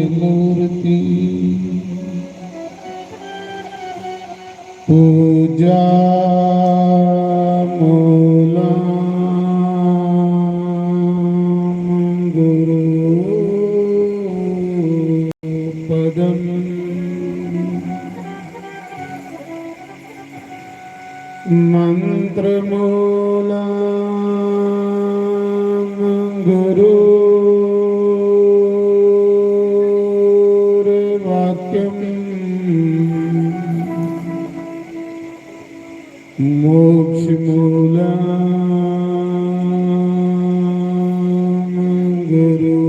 मूर्ति पूजा मूलम् गुरु पदम् मंत्रमूलम् गुरु मोक्षमूलम् गुरु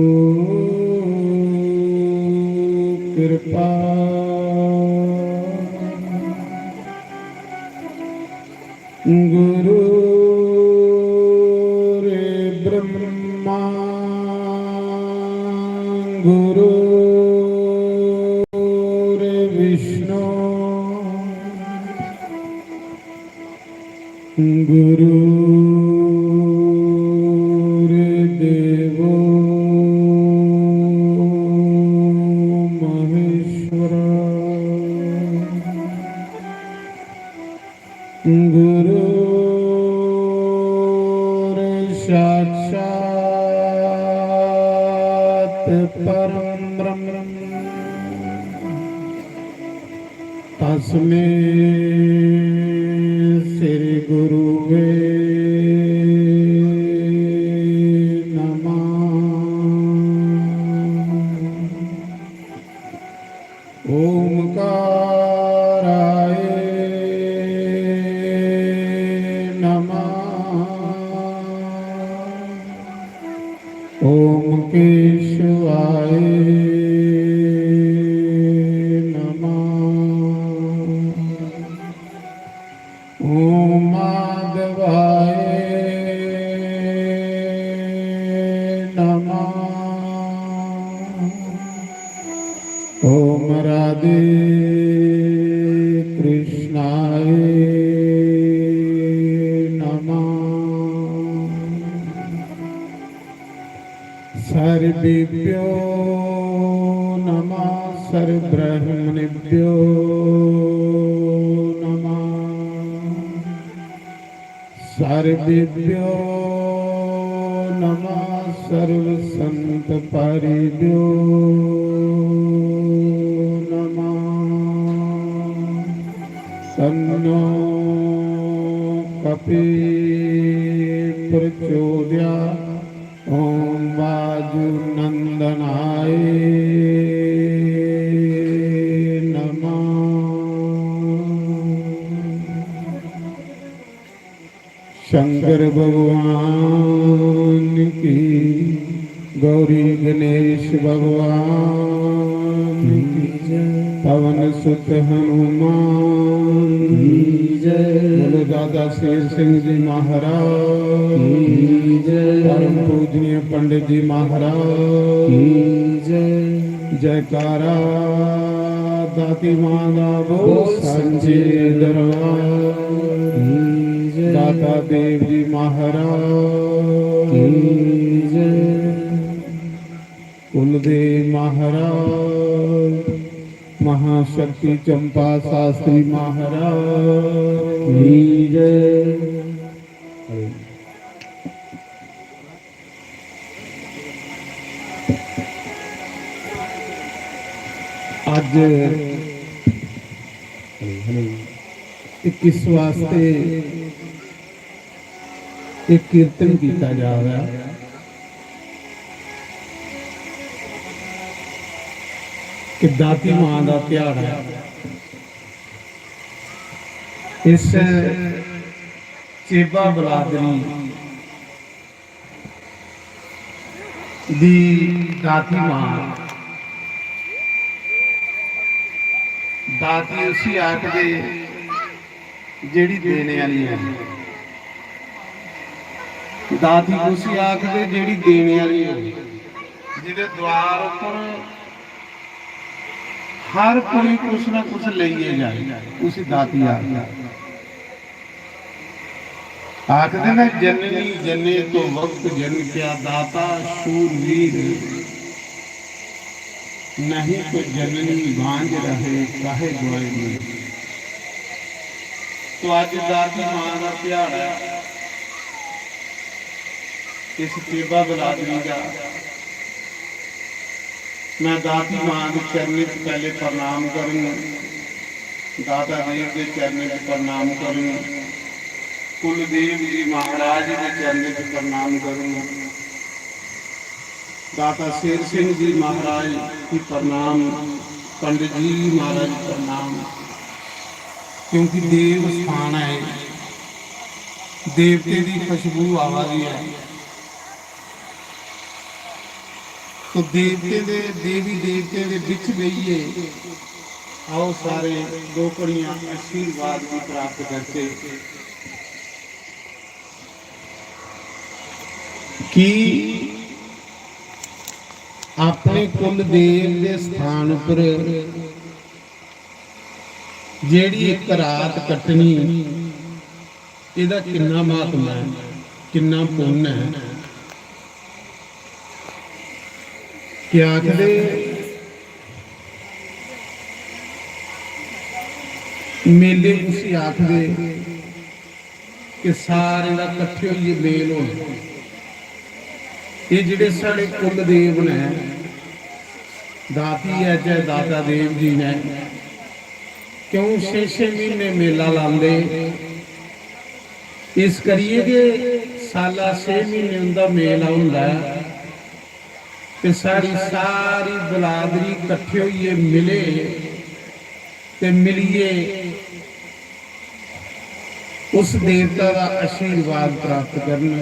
कृपा गुरु रे ब्रह्मा गुरु रे विष्णु गुरु रे देवो महेश्वर गुरु रे साक्षात् परम ब्रह्म तस्मै श्री गुरुवे नमः। ओमकाराय नमः। ओम केशवाय ओम माधवाय नमः। ओम राधे कृष्णाय नमः। सर्वेभ्यो नमः। सर्वब्रह्मणेभ्यो सर्वेभ्यो नमः। सर्वसंत परिभ्यो नमः। तन्नो कपिः प्रचोदयात्। ओम वायुनंदनाय शंकर भगवान की, गौरी गणेश भगवान की, पवन सुत हनुमान की जय। बोलो दादा शेर सिंह जी महाराज की जय। परम पूजनीय पंडित जी महाराज की जय। जयकारा दाती माता बो संजय दरबार दाता देव जी महाराज की जय। कुलदेव महाराज, महाशक्ति चंपा शास्त्री महाराज की जय। आज 21 वास्ते एक कीर्तन किया जा रहा है कि दाती मां का त्याड़ा है। इस चेबा बलादरी दी दाती मां दाती उसी आखदे जेड़ी देने वाली है। दाती उसी आखदे जेड़ी देने वाली है, जिहदे द्वार उपर हर कोई कुछ ना कुछ लइए जाए, उसी दाती आखदे ना जननी जने तो वक्त जन क्या दाता शूरवीर नहीं तो जननी भांज रहे काहे गोए में। तो अज दादी मां का दिहाड़ा है, इस सेवा बलादरी का मैं दादी मां के चरणों च पहले प्रणाम करूँ, दादा देव के चरणों च प्रणाम करूँ, कुलदेव जी महाराज के चरणों च प्रणाम करूँ, दाता शेर सिंह जी महाराज की प्रणाम, पंडित जी महाराज प्रणाम। क्योंकि देव स्थान है, देवते की खुशबू आवा रही है, तो देवते दे देवी देवते दे विच बहिए, आओ सारे दो कड़ियां आशीर्वाद भी प्राप्त करके कि अपने कुल देव के स्थान पर जेड़ी एक रात कटनी, इहदा किन्ना महात्मा है, किन्ना पुण्य है। क्या आखदे मेले उसी आखदे कि सारे दा कट्ठे होइए मेल होना। ये जिहड़े साडे कुल देव ने, दाती है चाहे दाता देव जी ने, क्यों 6-6 महीने मेला लाते, इस करिए कि साला 6 महीने उनका मेला हुंदा ते सारी बलादरी कट्ठे होइए मिले ते मिलिए उस देवता का आशीर्वाद प्राप्त करना,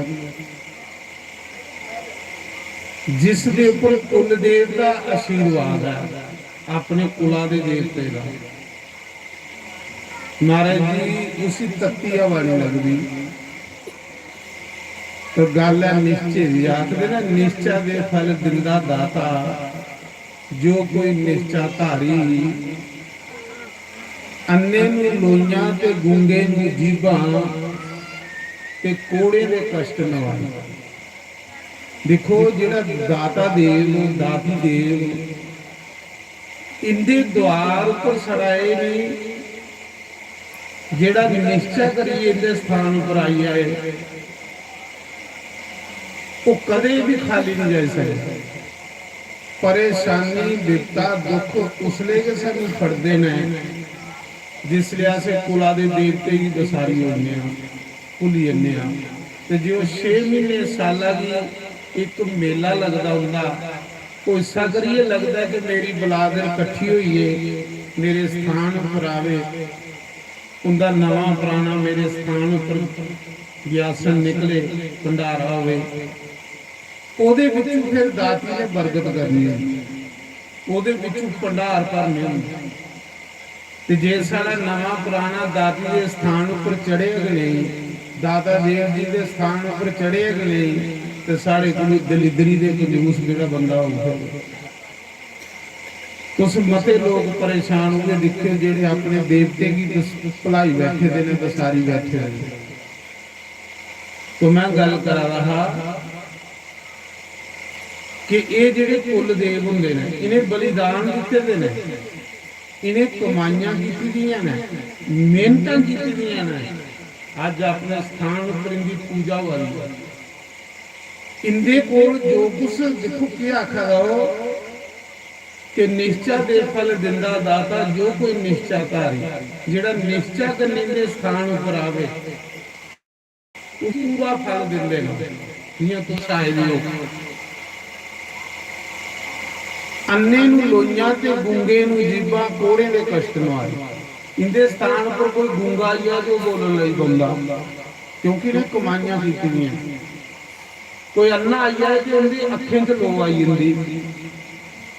जिस दे उपर कुल देव का आशीर्वाद है, अपने कुला दे देवते का। महाराज जी उसी तत्ती हवा नहीं लगती, तो गल है निश्चय भी आखदे ना, निश्चा दे फल दिंदा दाता, जो कोई निश्चा धारी, अन्ने नूं लोइयां ते गूंगे नूं जीभां ते कोड़े दे कष्ट नवाई। देखो जिहड़ा दाता देव दाती देव इंदे द्वार पर सड़ाए ने, जिहड़ा निश्चय करिए इहदे स्थान पर आई आए, वो कदे भी खाली नहीं जा सकता। परेशानी विपता दुख उसले के सानू फड़ते ने जिसले अस कुला दे देवते की बसारी होने भुली जाने। जो 6 महीने साल की एक मेला लगता होंदा, कोई ऐसा करिए लगता है कि मेरी बलादर इकट्ठी हुई है, मेरे स्थान पर आवे, उनका नवा पुराना मेरे स्थान पर व्यासन निकले, भंडारा होवे, ओदे विचों फिर दाती ने बरकत करनी है, ओदे विचों भंडार भरने होंदे। ते जे साडा नवा पुराना दाती के स्थान पर चढ़े कि नहीं, दाता देव जी के स्थान पर चढ़े कि नहीं, तो साढ़े को दलिदरी दे कंजूस जिहड़ा बंदा होगा, उस मते लोग परेशान हुए दिखे जेड़े अपने देवते की भलाई बैठे थे, बसारी बैठे थे। तो मैं गल करा रहा कि ये जेड़े कुल देव हुंदे ने, इन्हें बलिदान दिते दे ने, इन्हें कमाइयां कीतियां ने, मेहनतां कीतियां ने, अज अपने स्थान पर इनकी पूजा हो रही है। इंदे कोल जो कुछ देखो क्या आखा हो कि निश्चा दे फल दिंदा दाता, जो कोई निश्चा धारी, जिहड़ा निश्चा करने दे स्थान पर आवे वो पूरा फल दिंदे ने। जियां तुसीं आए हो, अन्ने नूं लोइयां ते गूंगे नूं जीभां कोड़े दे कष्ट नवाए। इंदे स्थान पर कोई गूंगा आई है जो बोलण लई बंदा, क्योंकि इन्हें कमाइयां कीतियां। कोई अन्ना आई है कि उनकी अखें च लो आई जाती,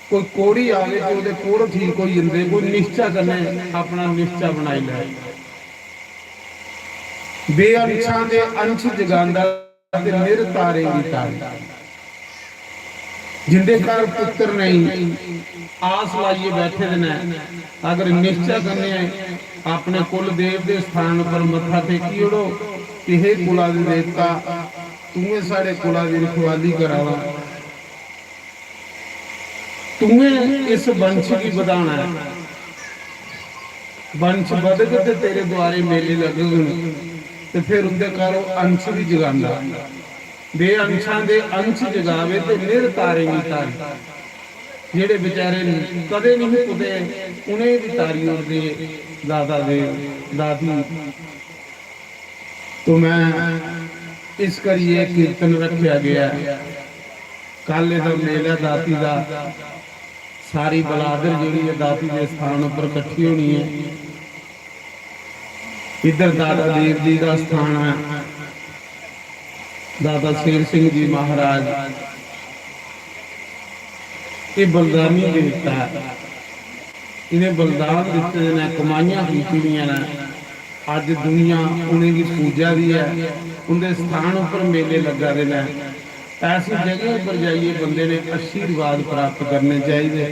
कोई कोड़ी आवे कि उहदे कोड़ ठीक हो जाते, कोई निश्चा करने अपना निश्चा बनाई लै। बेअंशां दे अंश जगांदा ते निरतारेगी तारी। जिंदे घर पुत्र नहीं आस लाइए बैठे ने, अगर निश्चय करने अपने कुल देव के स्थान पर मत्था टेकी ओड़ो कि हे कुला दे देवता, तुम्हें साढ़े कुला की रखवाली करावा, तुम्हें इस वंश की बधाना है, वंश बदग ते तेरे द्वारे मेले लगन, ते फिर उनके करो अंश भी जगांदा, बेअंशां दे अंश जगावे ते निर तारे नहीं तारी, जेड़े बेचारे कदे नहीं कुदे उन्हें भी तारी उड़दे दादा दे दादी। तो मैं इस करिए कीर्तन रखा गया, कल का मेला दाती का, सारी बलादर जी दाती के स्थान पर इकट्ठी होनी है। इधर दादा देव जी का स्थान है, दादा शेर सिंह जी महाराज, ये बलिदानी देवता है, इन्हें बलिदान दिते ने, कमाइयां की ने, अज दुनिया उन्हें पूजा भी है, उनके स्थान पर मेले लगा देना। ऐसी जगह पर जाइए बंदे ने आशीर्वाद प्राप्त करने चाहिए।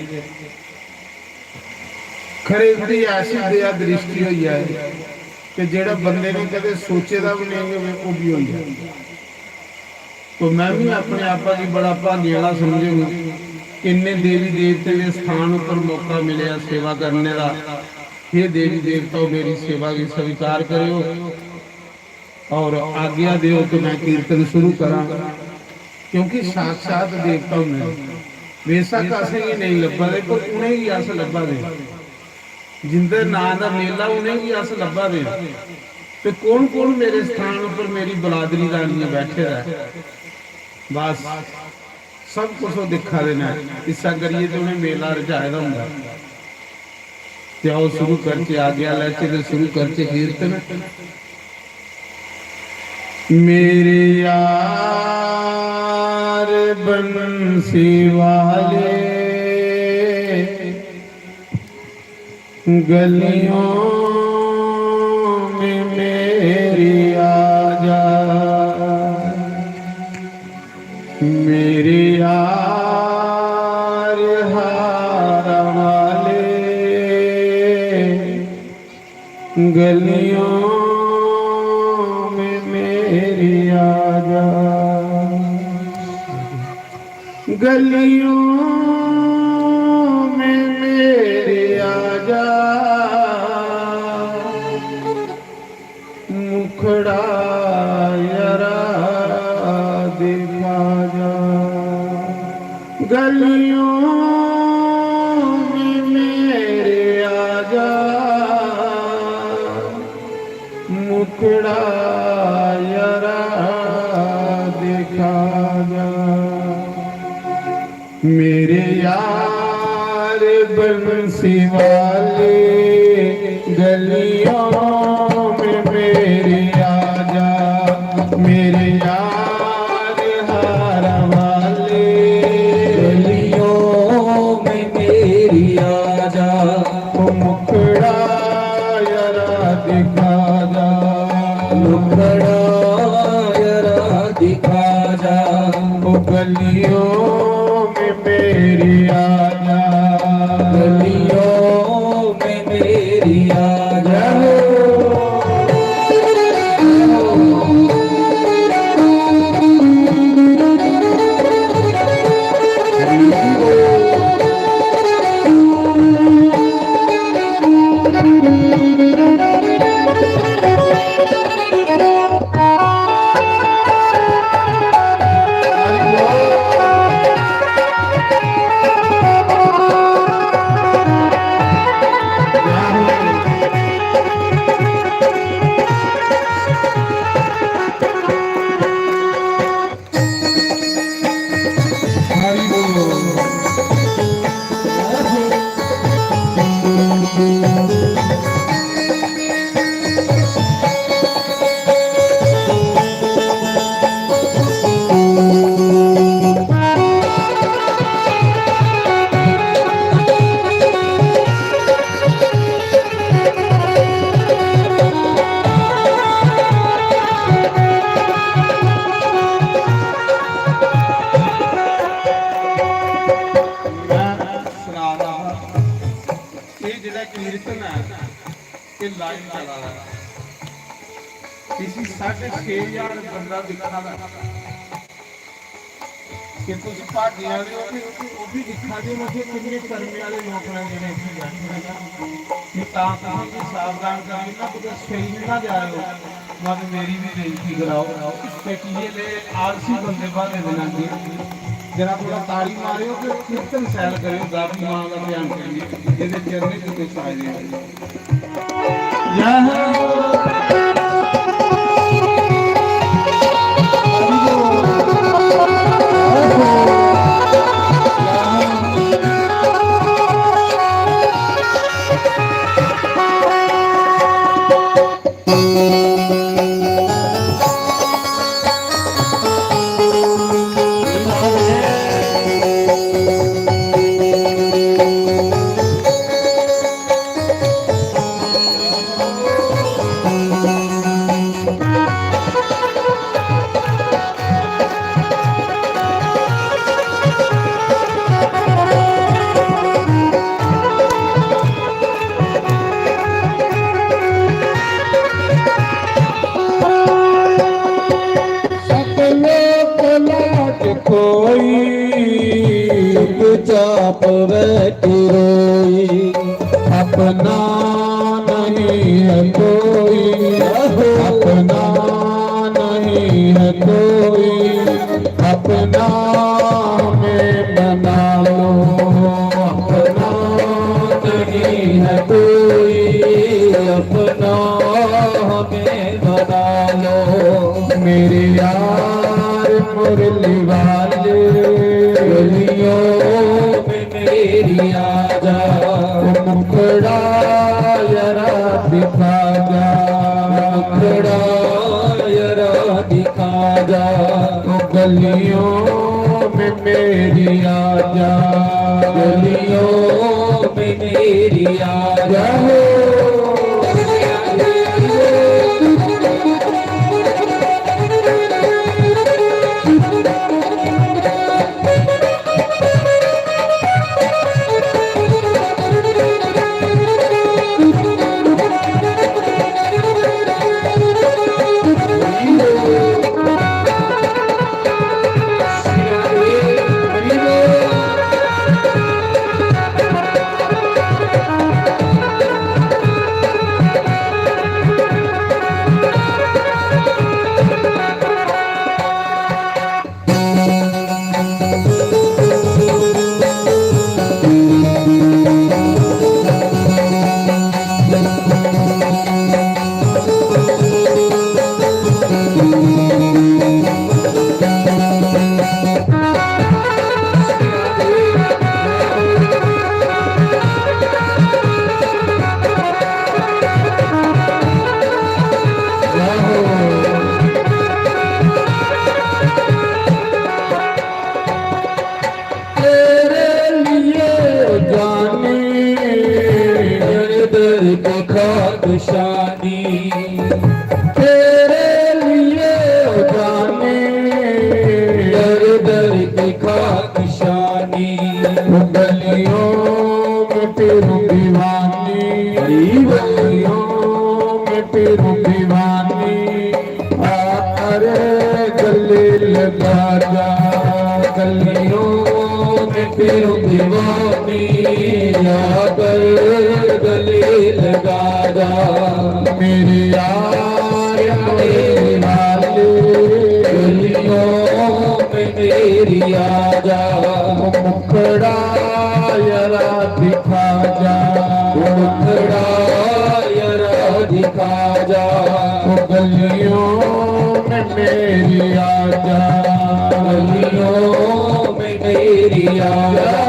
खरे बड़ी ऐसी दया दृष्टि हुई है कि जेड़ा बंदे ने कदे सोचे भी नहीं वो भी हो जाए। तो मैं भी अपने आप की बड़ा भाग्य वाला समझूंगा कि इन्ने देवी देवते के स्थान पर मौका मिले सेवा करने का। हे देवी देवता मेरी सेवा की स्वीकार करो और आज्ञा दो कि मैं कीर्तन शुरू करा, क्योंकि साक्षात देवता होंगे। बेशक असें ही नहीं लभा दे पर उन्हें ही अस लभा दे, जिंदे नां दा मेला उन्हें ही अस लभा दे। तो कौन कौन मेरे स्थान पर मेरी बलादरी रानी बैठे रहा, बस सब कुछ दिखा देना। इसा करिए तो उन्हें मेला रचाए दा हुंदा। ते आओ शुरू करके आज्ञा लेके तो शुरू करके कीर्तन। मेरे यार बंसी वाले गलियों में मेरी आजा, मेरे यार हार वाले गलियों गलियों में मेरे आजा, मुखड़ा यरा दिखा जा। गलियों में मेरे आजा, मुखड़ा यरा दिखा जा। मेरे यार बंसी वाले गलियों में मेरे आजा, मेरे यार हार वाले गलियों में मेरी आजा। वो मुखड़ा यरा दिखा जा, मुखड़ा यरा दिखा जा। वो गलियों मेरी आजा, गलियों में मेरी आजा। कीर्तन है कि लाइन चला रहा है, किसी 6,500 बंदा दिखा रहा है। कि तुम भागे वाले हो कि वो भी दिखा दे मुझे कितने कर्मे वाले लोग ने जिन्हें इतने बैठे हैं कि तुम भी सावधान करके ना तो सही ना जाओ मत मेरी भी बेइज्जती कराओ कि ये ले आलसी बंदे बादे देना की जरा थोड़ा ताड़ी मारियो कि कीर्तन सैल करियो दादी मां का ध्यान करिए जिहदे चरने च कुछ आए दे चाप रोई अपना नहीं है कोई अपना नहीं है कोई अपना में बना लो अपना नहीं है कोई अपना हमें बना लो मेरे यार मुरली वाले गलियों में मेरी आजा मुखड़ा जरा दिखा जा मुखड़ा जरा दिखा जा गलियों में मेरी आजा गलियों में मेरी आजा शादी तेरे लिए जाने दर दर की खाक शादी गलियों में तेरू दीवानी गलियों में तेरू दीवानी अरे गले लगा जा गलियों में तेरू दीवानी आकर गले लगा जा मेरे यार मेरे वाले गलियों में मेरी आजा मुखड़ा जरा दिखा जा मुखड़ा जरा दिखा जा गलियों में मेरी आजा गलियों में मेरी आजा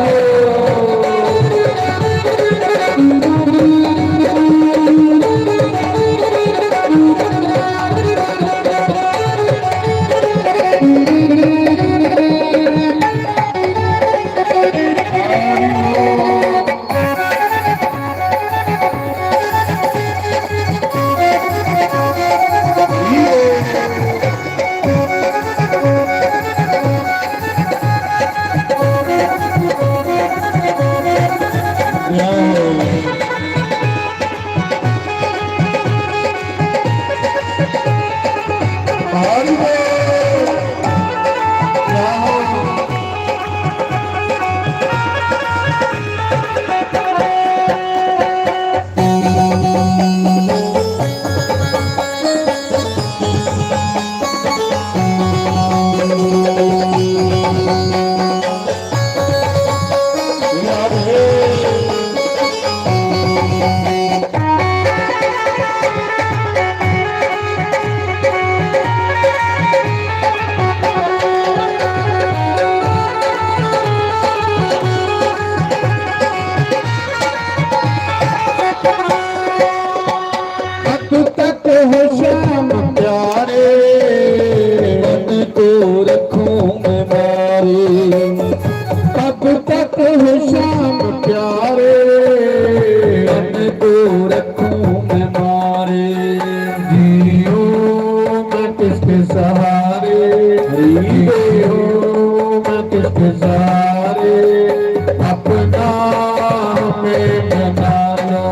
बना लो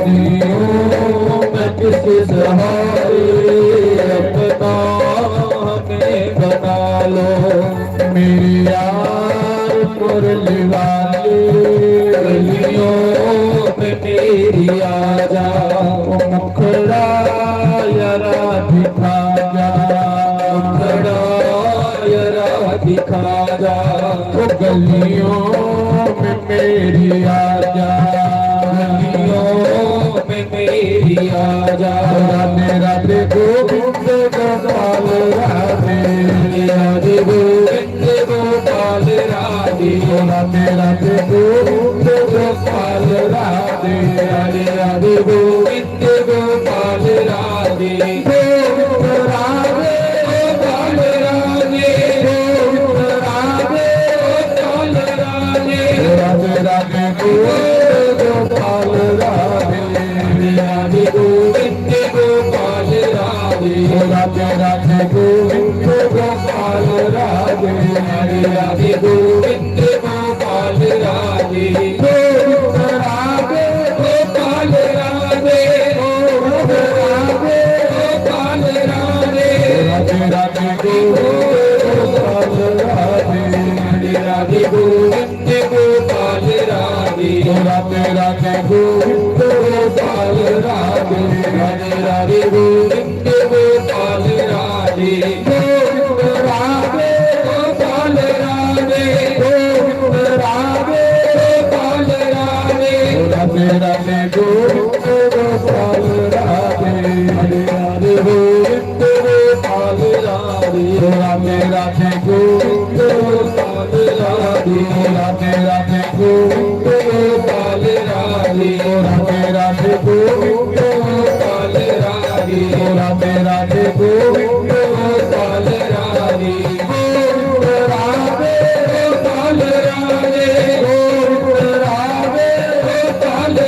जियो मैं किस सहारे अपना हमें बना लो मेरी यार मुरली वाली गलियों में मेरी आजा मुखड़ा यरा दिखा जा मुखड़ा यरा दिखा जा वो गलियों में मेरी आजा गलियों में मेरी आजा राधे राधे गोविंद गोपाल राधे राधे गोविंद गोपाल राधे राधे राधे गोविंद गोपाल राधे राधे राधे गोविंद गोपाल राधे गोविंद राधे गोपाल राधे गोविंद राधे गोपाल राधे राधे राधे गोविंद गोपाल राधे राधे गोविंद गोपाल राधे राधे राधे गोविंद गोपाल राधे राधे गोविंद गोपाल राधे गोविंद राधे गोपाल राधे गोविंद राधे गोपाल राधे राधे राधे गोविंद गोपाल राधे राधे गोविंद गोपाल राधे राधे राधे गोविंद गोपाल राधे राधे राधे गोविंद गोपाल राधे गोविंद राधे गोपाल राधे गोविंद राधे गोपाल राधे राधे राधे गोविंद गोपाल राधे राधे राधे गोविंद गोपाल राधे राधे राधे गोविंद गोपाल राधे राधे राधे गोविंद गोपाल राधे राधे राधे गोविंद गोपाल राधे राधे राधे गोविंद गोपाल राधे गोविंद राधे गोपाल राधे गोविंद राधे गोपाल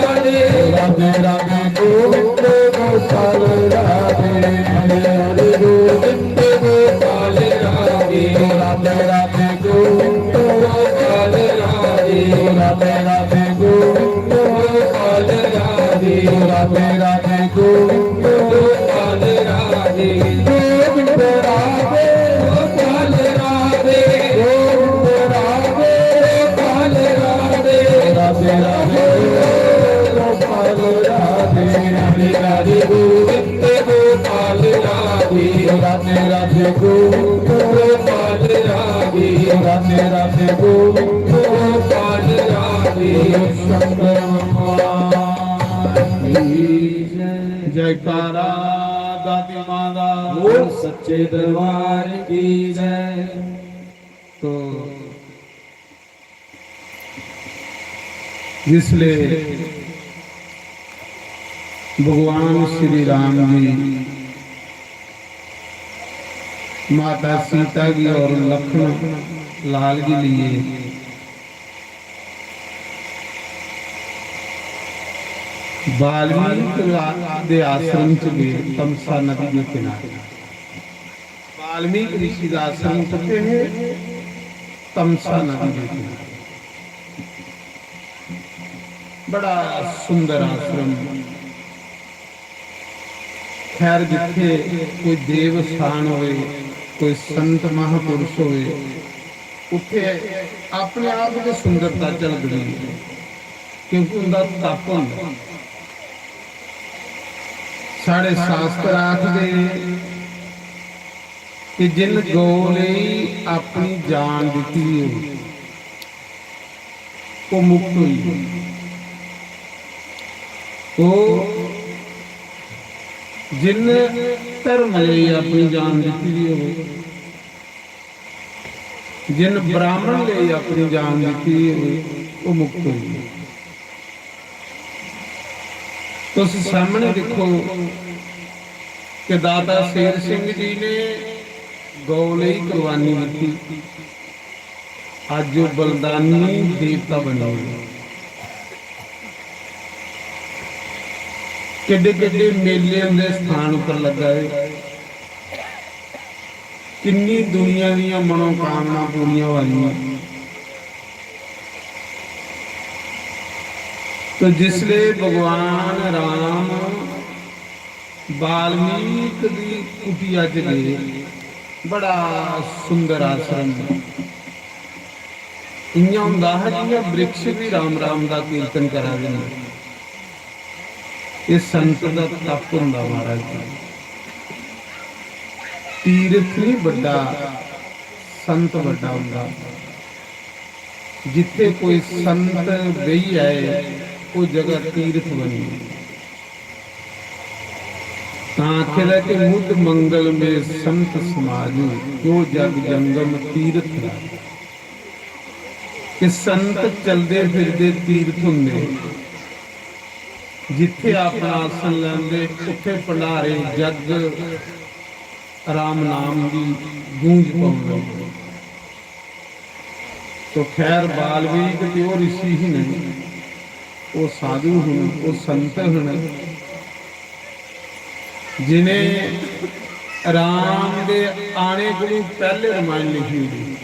राधे राधे राधे गोविंद गोपाल राधे राधे राधे गोविंद गोपाल राधे राधे राधे गोविंद गोपाल राधे राधे राधे गोविंद गोपाल राधे राधे राधे गोविंद गोपाल राधे गोविंद राधे गोपाल राधे गोविंद राधे गोपाल राधे राधे राधे गोपाल राधे राधे राधे गोविंद गोपाल राधे राधे राधे गोविंद गोपाल राधे राधे राधे गोविंद गोपाल राधे शंकर भगवान की जय जयकारा दादी माता बोल सच्चे दरबार की जय। तो जिसले भगवान श्री राम जी माता सीता की और लक्ष्मण लाल के लिए वाल्मीकि के आश्रम च गए तमसा नदी के किनारे। वाल्मीकि ऋषि का आश्रम चुके हैं तमसा नदी के किनारे। बड़ा सुंदर आश्रम। खैर जिथे कोई देव स्थान होए कोई संत महापुरुष होए उथे अपने आप की सुंदरता झलकदी है क्योंकि उनका तप हुंदा। साढ़े शास्त्र आखदे कि जिन गौ लई अपनी जान दिती हो वो मुक्त हुई। वो जिन धर्म लई अपनी जान दिती हो जिन ब्राह्मण लई अपनी जान दिती हो वो मुक्त हुई। तुस सामने देखो कि दाता शेर सिंह जी ने गौ लई कुर्बानी दी। अज जो बलिदानी देवता बने किड्डे किड्डे मेले उनके स्थान पर लगा है। किन्नी दुनिया दी मनोकामना पूरियां होईयां। तो जिसले भगवान राम वाल्मीकि दी कुटिया च गए, बड़ा सुंदर आश्रम, इयां हुंदा है जियां वृक्ष भी राम राम दा कीर्तन करा देंगे। ये संत दा तप हुंदा महाराज जी। तीर्थ नहीं बड़ा, संत बड़ा हुंदा। जिथे कोई संत बही आए वो जगह तीर्थ बनी। आखिर कि मुद मंगल में संत समाजू, जो जग जंगम तीर्थ है। कि संत चलते फिरते तीर्थ होंगे, जिथे अपना आसन लेंदे उत्थे भंडारे जग राम नाम की गूंज पाउंदे। तो खैर वाल्मीकि ते वो ऋषि ही नहीं, वो साधु हूँ, वो संत हूँ, जिन्हें राम दे आने को पहले रामायण लिखी हुई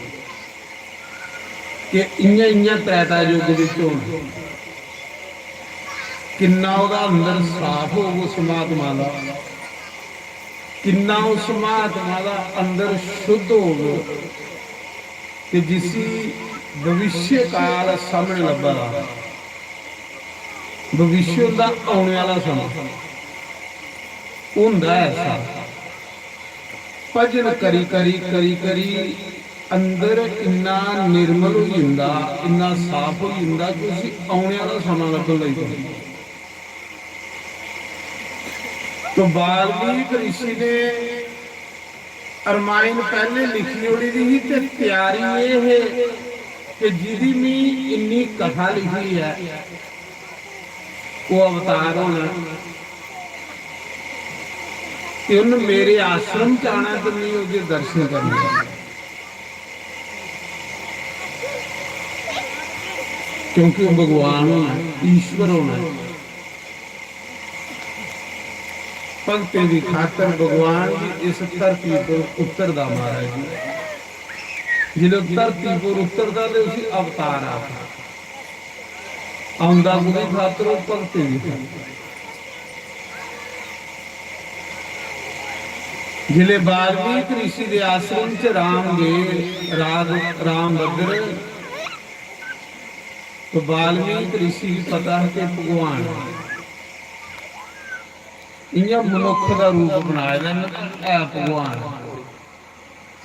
कि इयां इयां त्रेता युग विच होना। किन्ना उहदा अंदर साफ हो उस महात्मा दा, किन्ना उस महात्मा दा अंदर शुद्ध हो कि जिसी भविष्य काल सामने लभा रहा। भविष्य का आने वाला समय हुंदा ऐसा। भजन करी करी करी करी अंदर इन्ना निर्मल हो जांदा, इन्ना साफ हो जांदा कि उसी आने वाला समय लभण लग पैंदा। तो वाल्मीकि ऋषि ने रामायण पहले लिखी होनी थी ते तैयारी ये है कि जिहदी मी इन्नी कथा लिखी है वो अवतार होना कि उन्हें मेरे आश्रम च आना तो नहीं उसके दर्शन करने। क्योंकि वो भगवान होना, ईश्वर होना। भगते की खातर भगवान जी इस धरती पर उतरदा महाराज जी। जो धरती पर उतरदा तो उसी अवतार आंदा बुरी खातर वो भगते की खातर। जिले वाल्मीकि ऋषि के आश्रम च राम गए, राम भद्र, तो वाल्मीकि ऋषि पता है कि भगवान इयां मनुख का रूप बनाया है भगवान।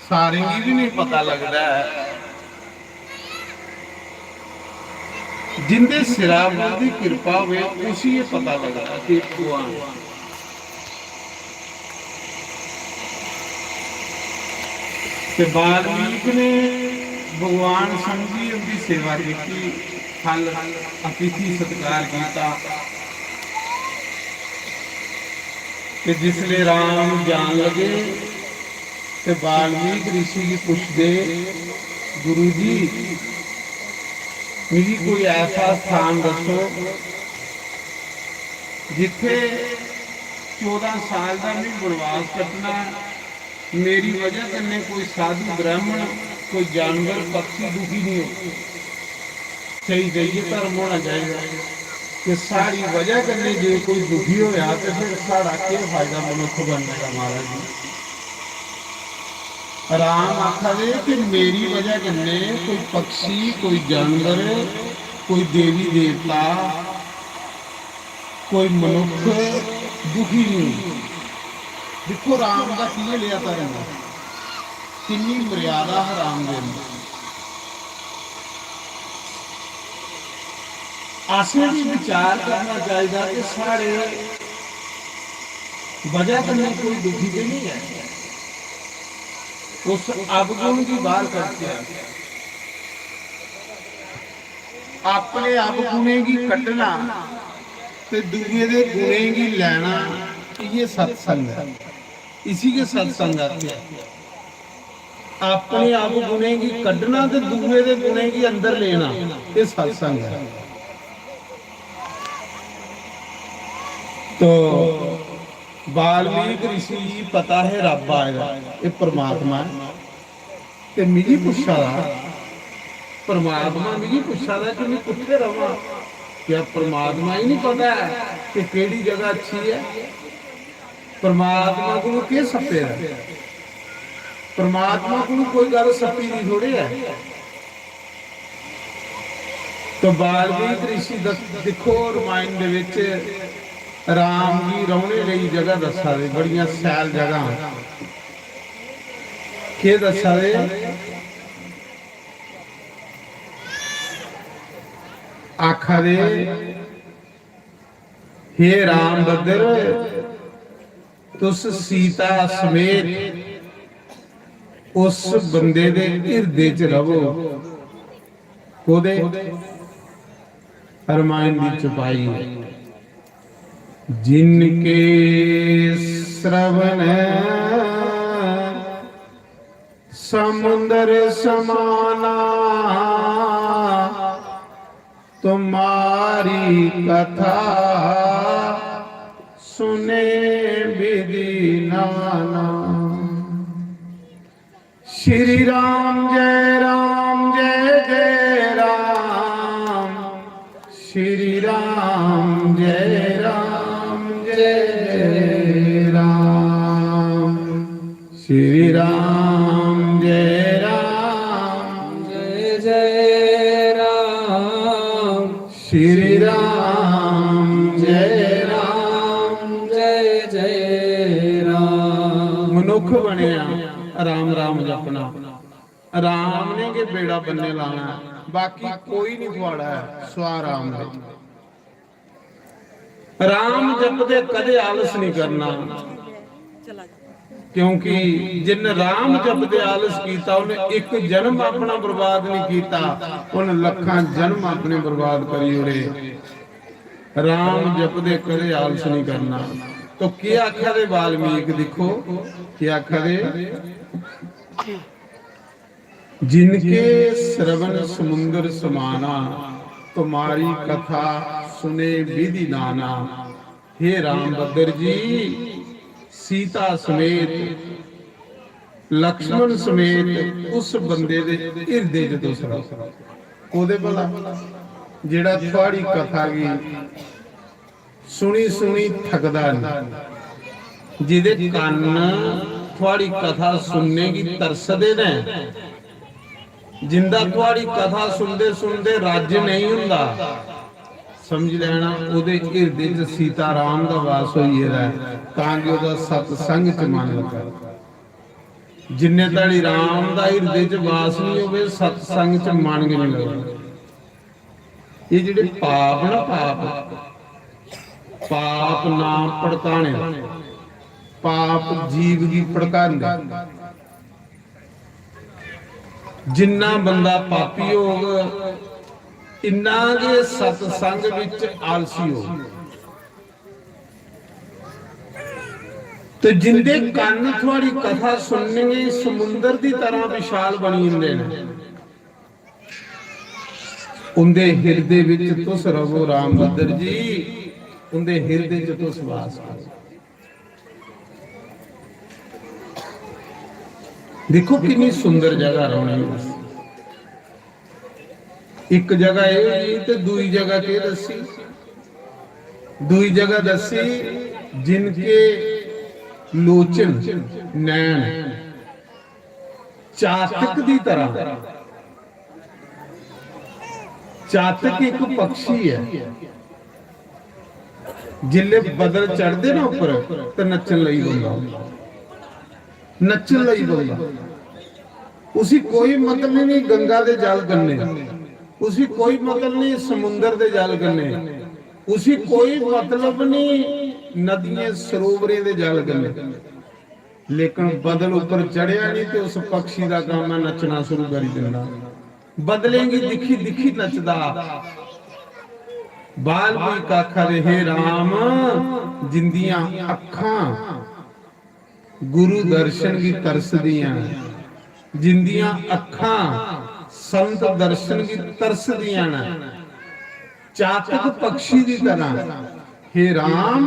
सारे भी नहीं पता लगता है, जिंदे सिरावर की कृपा हुए उसी ये पता लगता कि भगवान। ते वाल्मीकि ने भगवान समझी उनकी सेवा की, फल अतिथि सत्कार किया। कि जिसले राम जान लगे तो वाल्मीकि ऋषि जी पूछते, गुरु जी मेरी कोई ऐसा स्थान दसो जिथे 14 साल का मैं वनवास कटना, मेरी वजह करने कोई साधु ब्राह्मण कोई जानवर पक्षी दुखी नहीं हो। सही चाहिए धर्म होना चाहिए कि सारी वजह करने जो कोई दुखी होया तो फिर साड़ा क्या फायदा मनुख बनने का। महाराज जी राम आखा कि मेरी वजह करने कोई पक्षी कोई जानवर कोई देवी देवता कोई मनुख दुखी नहीं। देखो राम का किए लिया धर्म, कितनी मर्यादा है राम दे अंदर। असें भी विचार करना चाहिए कि सारे वजह करने कोई दुखी भी नहीं है। उस अवगुण की बाहर करते हैं, अपने अवगुणे की कटना ते दूसरे दे गुणे की लेना, ये सत्संग है। इसी के सत्संग आते हैं। अपने अवगुणे की कटना ते दूसरे दे गुणे की अंदर लेना, ये सत्संग है। तो वाल्मीकि ऋषि पता है रब आएगा, ये परमात्मा है। ते मिगी पुछा परमात्मा मिगी पुछा कि मैं कुत्थे रवां, क्या परमात्मा ही नहीं पता है कि केड़ी जगह अच्छी है? परमात्मा को के सपे है? परमात्मा को कोई गल सपी नहीं थोड़ी है। तो बाल्मीक ऋषि देखो रामायण दे विच राम जी रहने लई जगह दसा दे, बड़ियां सैल जगह के दसा दे। आखा दे हे राम बदर तुस सीता समेत उस बंदे दे हिरदे च रवो। कोदे रामायण दी चौपाई जिनके श्रवण समुंदर समाना तुम्हारी कथा सुने विधि नाना। श्री राम जय जय राम, श्री राम जय जय राम, श्री राम जय जय राम, श्री राम जय जय राम। मनुख बनया राम राम जपना, राम ने के बेड़ा बनने लाना, बाकी कोई नहीं थोड़ा है स्वा राम है। राम जपदे कदे आलस नहीं करना, क्योंकि जिन राम जपदे आलस कीता उन्हें एक जन्म अपना बर्बाद नहीं कीता, उन लखां जन्म अपने बर्बाद करी उड़े। राम जपदे कदे आलस नहीं करना। तो क्या आख्या दे वाल्मीकि देखो क्या आख्या दे, जिनके श्रवण समुंदर समाना तुम्हारी कथा सुने विधि नाना। हे राम भद्र जी सीता समेत लक्ष्मण समेत उस बंदे दे हिरदे च तुस रहो। कोदे भला जेड़ा थोड़ी कथा की सुनी सुनी थकदा नहीं, जिदे कान थोड़ी कथा सुनने की तरसदे ने, जिंदा थोड़ी कथा सुनते सुनते राज्य नहीं हुंदा, समझ लेना उहदे हिरदे च सीता राम दा वास होई है, तां कि उहदा सतसंग च मन लगा। जिन्ने ताड़ी राम दा हिरदे च वास नहीं होवे, सतसंग च मन नहीं लगदा। ये जिहड़े पाप ना पाप ना भड़काने, पाप जीव की भड़कांदे। जिन्ना बंदा पापी होग इन्ना के सतसंग विच आलसी हो। तो जिंदे कान थोड़ी कथा सुनने समुंदर की तरह विशाल बनी हुंदे ने, उनके हिरदे विच तुस रहो राम भद्र जी, उनके हिरदे च तुस वास करो। देखो कितनी सुंदर जगह रहनी। एक जगह ये ते दूई जगह के दसी, दूई जगह दसी जिनके लोचन नैन चातक दी तरह। चातक एक पक्षी है, जिले बदल चढ़ते ना उपर तो नचन लई बंदा, नचन लई बंदा। उसी कोई मतलब नहीं गंगा दे जल गन्ने, उसी कोई मतलब नहीं समुंदर दे जल गन्ने, उसी कोई मतलब नहीं नदियां सरोवरें दे जल गन्ने। लेकिन बदल ऊपर चढ़िया नहीं तो उस पक्षी का काम है नचना शुरू कर देना। बदलेंगी दिखी दिखी नचदा। वाल्मीकि आखा दे हे राम जिंदियां अखां गुरु दर्शन की तरसदियां, जिंदियां अखां संत दर्शन की तरसदियां न, चातक पक्षी की तरह हे राम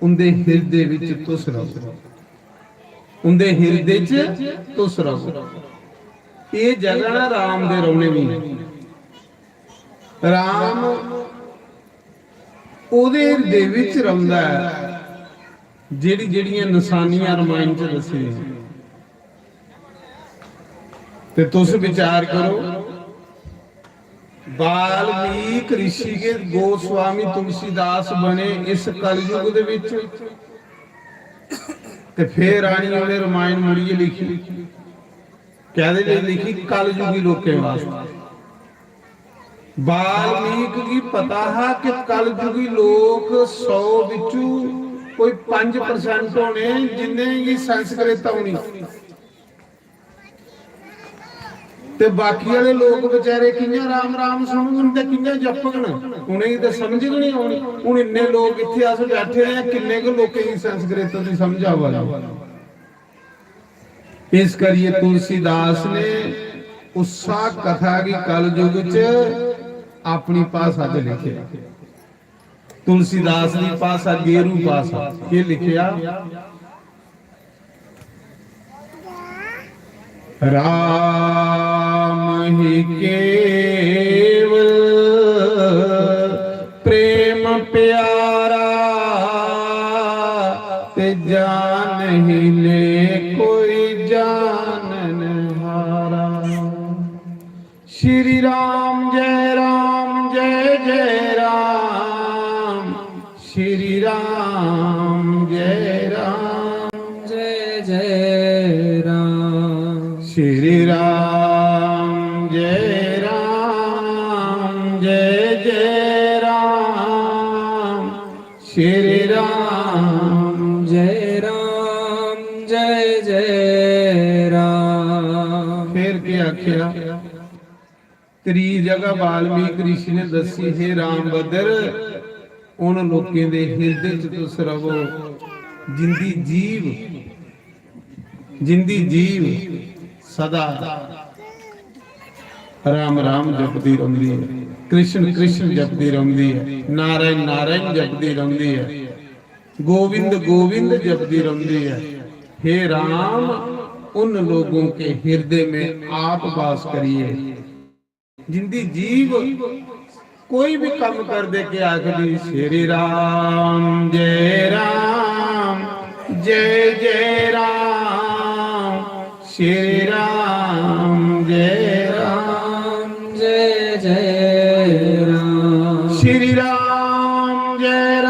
उनदे हिरदे विच तुस रहो, उनदे हिरदे च तुस रहो। ये जगह ना राम दे रौने भी ਰਾਮ ਉਹਦੇ ਹਿਰਦੇ ਵਿੱਚ ਰਹਿੰਦਾ ਹੈ ਜਿਹੜੀਆਂ ਨਿਸ਼ਾਨੀਆਂ ਰਮਾਇਣ ਚ ਦੱਸੀਆਂ। ਤੇ ਤੁਸੀਂ ਵਿਚਾਰ ਕਰੋ, ਵਾਲਮੀਕ ਰਿਸ਼ੀ ਕੇ ਗੋਸਵਾਮੀ ਤੁਲਸੀਦਾਸ ਬਣੇ ਇਸ ਕਲਯੁਗ ਦੇ ਵਿੱਚ, ਤੇ ਫੇਰ ਰਾਣੀ ਉਹਨੇ ਰਮਾਇਣ ਮੁੜੀਏ ਲਿਖੀ। कहते लिए लिखी कलयुगी लोके वास्ते। वाल्मीकि की पता है कि कलयुगी लोग 100 विचू कोई 5% होने जिन्हें की संस्कृत आनी, ते बाकी वाले लोग बेचारे कियां राम राम सुनन ते कियां जपन, उन्हें तो समझ ही नहीं आनी। हुण इन्ने लोग इत्थे अस बैठे हैं, किन्ने को लोकें की संस्कृत की समझ आवेगी। इस करिए तुलसीदास ने उसा कथा की कलयुग च अपनी भाषा च लिखे। तुलसीदास की भाषा गेरू भाषा ये लिखिया, राम ही केवल प्रेम प्यारा, ते जान ही ले कोई जानन हारा। श्री राम जय जय राम, श्री राम जय जय राम, श्री राम जय जय राम, श्री राम जय जय राम। फिर क्या आख्या, त्री जगह वाल्मीकि ऋषि ने दसी, हे राम बदर उन लोकें दे हिरदे च तुस रवो जिंदी जीव सदा राम राम जपदी रहिंदी है, कृष्ण कृष्ण जपदी रहिंदी है, नारायण नारायण जपदी रहिंदी है, गोविंद गोविंद जपदी रहिंदी है। हे राम उन लोगों के हृदय में आप वास करिए जिंदी जीव कोई भी काम कर दे के आखिरी श्री राम जय जय राम, श्री राम जय जय राम, श्री राम जय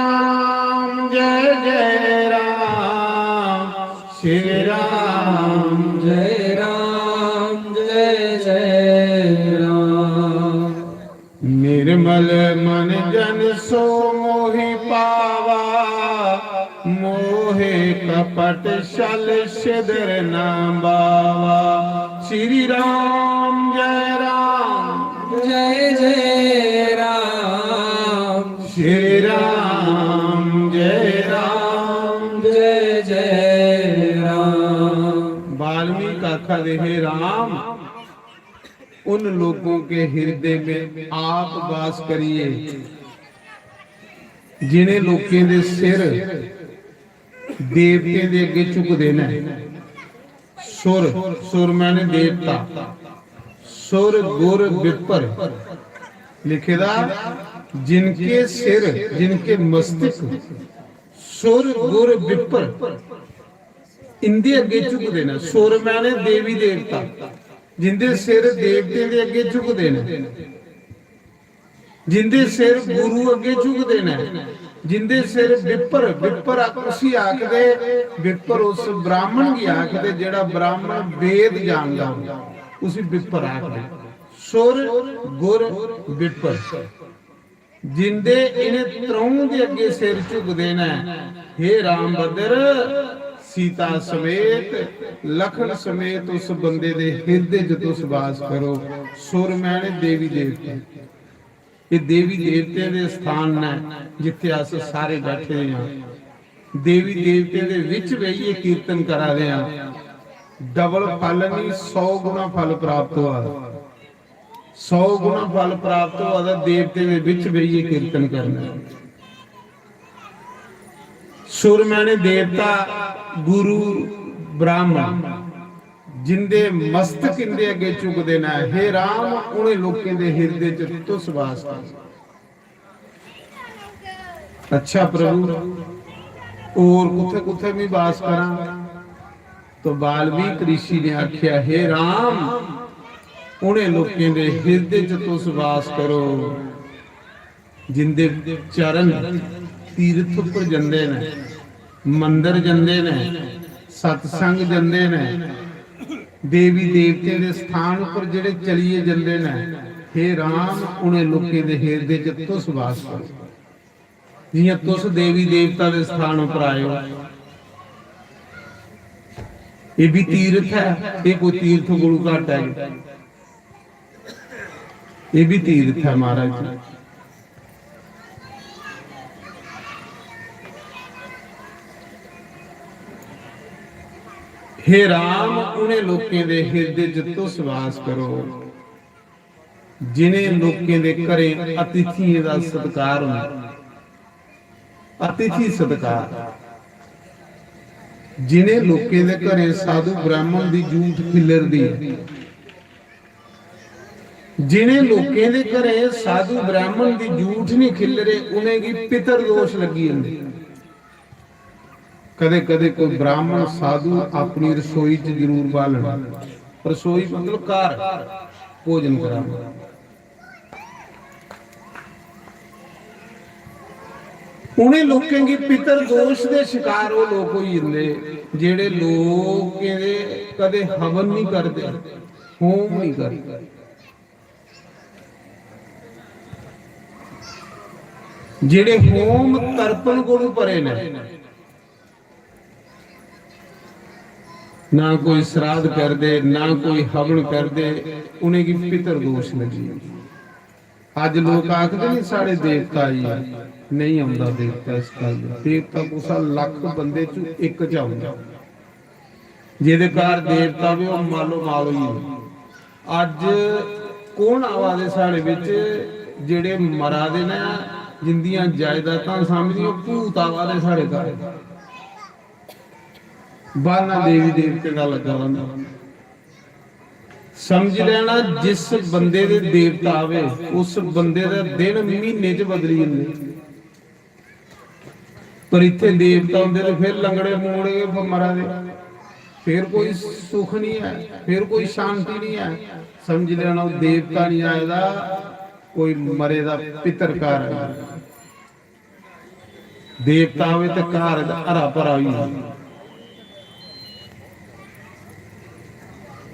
जय राम, श्री राम जय जय राम। निर्मल मन जन सो मोहि पावा, मोहे कपट छल छिद्र न बावा। श्री राम जय जय राम, श्री राम जय जय राम। वाल्मीकि आखा दे, हे राम उन लोगों के हृदय में आप वास करिए जिन्हें लोगों के सिर देवते दे अगे झुकदे ने। सुर मैंने देवता, सुर गुर विपर लिखेदा, जिनके सिर जिनके मस्तिष्क सुर गुर विपर इंदे अगे झुकदे ने। सुर मैंने देवी देवता जिंदे सिर देवते दे अगे झुकदे ने, जिंदे सिर गुरु अगे झुकदे ने, जिंदे सिर विपर उसी आखदे, विपर उस ब्राह्मण की आखदे जेड़ा ब्राह्मण वेद जानदा उसी विपर आखदे। सुर गुर विपर जिंदे इन्हें त्रौं दे अगे सिर झुकदे ने। हे राम भद्र सीता समेत लखन समेत उस बंदे दे हृदय च तुस वास करो। सुर मैंने देवी देवते, ये देवी देवते दे स्थान ने जिथे अस सारे बैठे हैं। देवी देवते दे विच बहिए कीर्तन करा रहे हैं। डबल फल नहीं 100 गुना फल प्राप्त हुआ, 100 गुना फल प्राप्त हुआ। देवते दे विच बहिए कीर्तन करना। सुर मैंने देवता गुरु ब्राह्मण जिंदे मस्तक इंदे अगे चुकदे ना, हे राम उन्हें लोकें दे हिरदे च तुस वास कर। अच्छा प्रभु और कुथे कुथे भी वास करा? तो बाल्मीक ऋषि ने आख्या, हे राम उन्हें लोकें दे हिरदे च तुस वास करो जिंदे चरण तीर्थ पर जंदे ने, मंदिर जंदे ने, सत्संग जंदे ने, देवी देवते दे स्थान पर जेड़े चलिए जंदे ने। हे राम उन्हें लोकें दे हिरदे च तुस वास करो, जियां तुस देवी देवता दे स्थान पर आए हो। ये भी तीर्थ है, ये कोई तीर्थ गुरु घाट है, ये भी तीर्थ है महाराज जी। हे राम उन्हें लोकें दे हिरदे च तुस वास करो जिन्हें लोकें दे घरें अतिथियें दा सत्कार होंदा। अतिथि सत्कार, जिन्हें लोकें दे घरें साधु ब्राह्मण दी जूठ खिलरदी, जिन्हें लोकें दे घरें साधु ब्राह्मण दी जूठ नहीं खिलरे उन्हें की पितर दोष लगी होंदी। कदे कदे कोई ब्राह्मण साधु अपनी रसोई च जरूर बालना, रसोई मतलब घर भोजन कराना। उन्हें लोकें की पितर दोष दे शिकार वो लोग होई जंदे जेड़े लोग कदे हवन नहीं करते, होम नहीं करते। जेड़े होम तर्पण कोलों परे ने, ना कोई श्राद्ध कर दे ना कोई हवन कर दे, उन्हें की पितर दोष लगी। अज लोग आखते नहीं साढ़े देवता ही नहीं आंदा देवता। इस गल देवता कुसा लख बंदे चो एक च आंदा, जिहदे घर देवता भी वो मालो मालो ही। अज कौन आवा दे साढ़े विच जेड़े मरा दे ने, जिंदियां जायदादां समझियो भूत आवा दे साढ़े घर। बाना देवी देवते का लगा रहा, समझ लेना जिस बंदे दे देवता आवे उस बंदे दा दिन महीने च बदली जांदे। पर इत्थे देवता होंदे ते फिर लंगड़े मोड़े मरा दे, फिर कोई सुख नहीं है, फिर कोई शांति नहीं है। समझ लेना देवता नहीं आएगा, कोई मरे दा पितरकार है। देवता आवे ते घर हरा भरा ही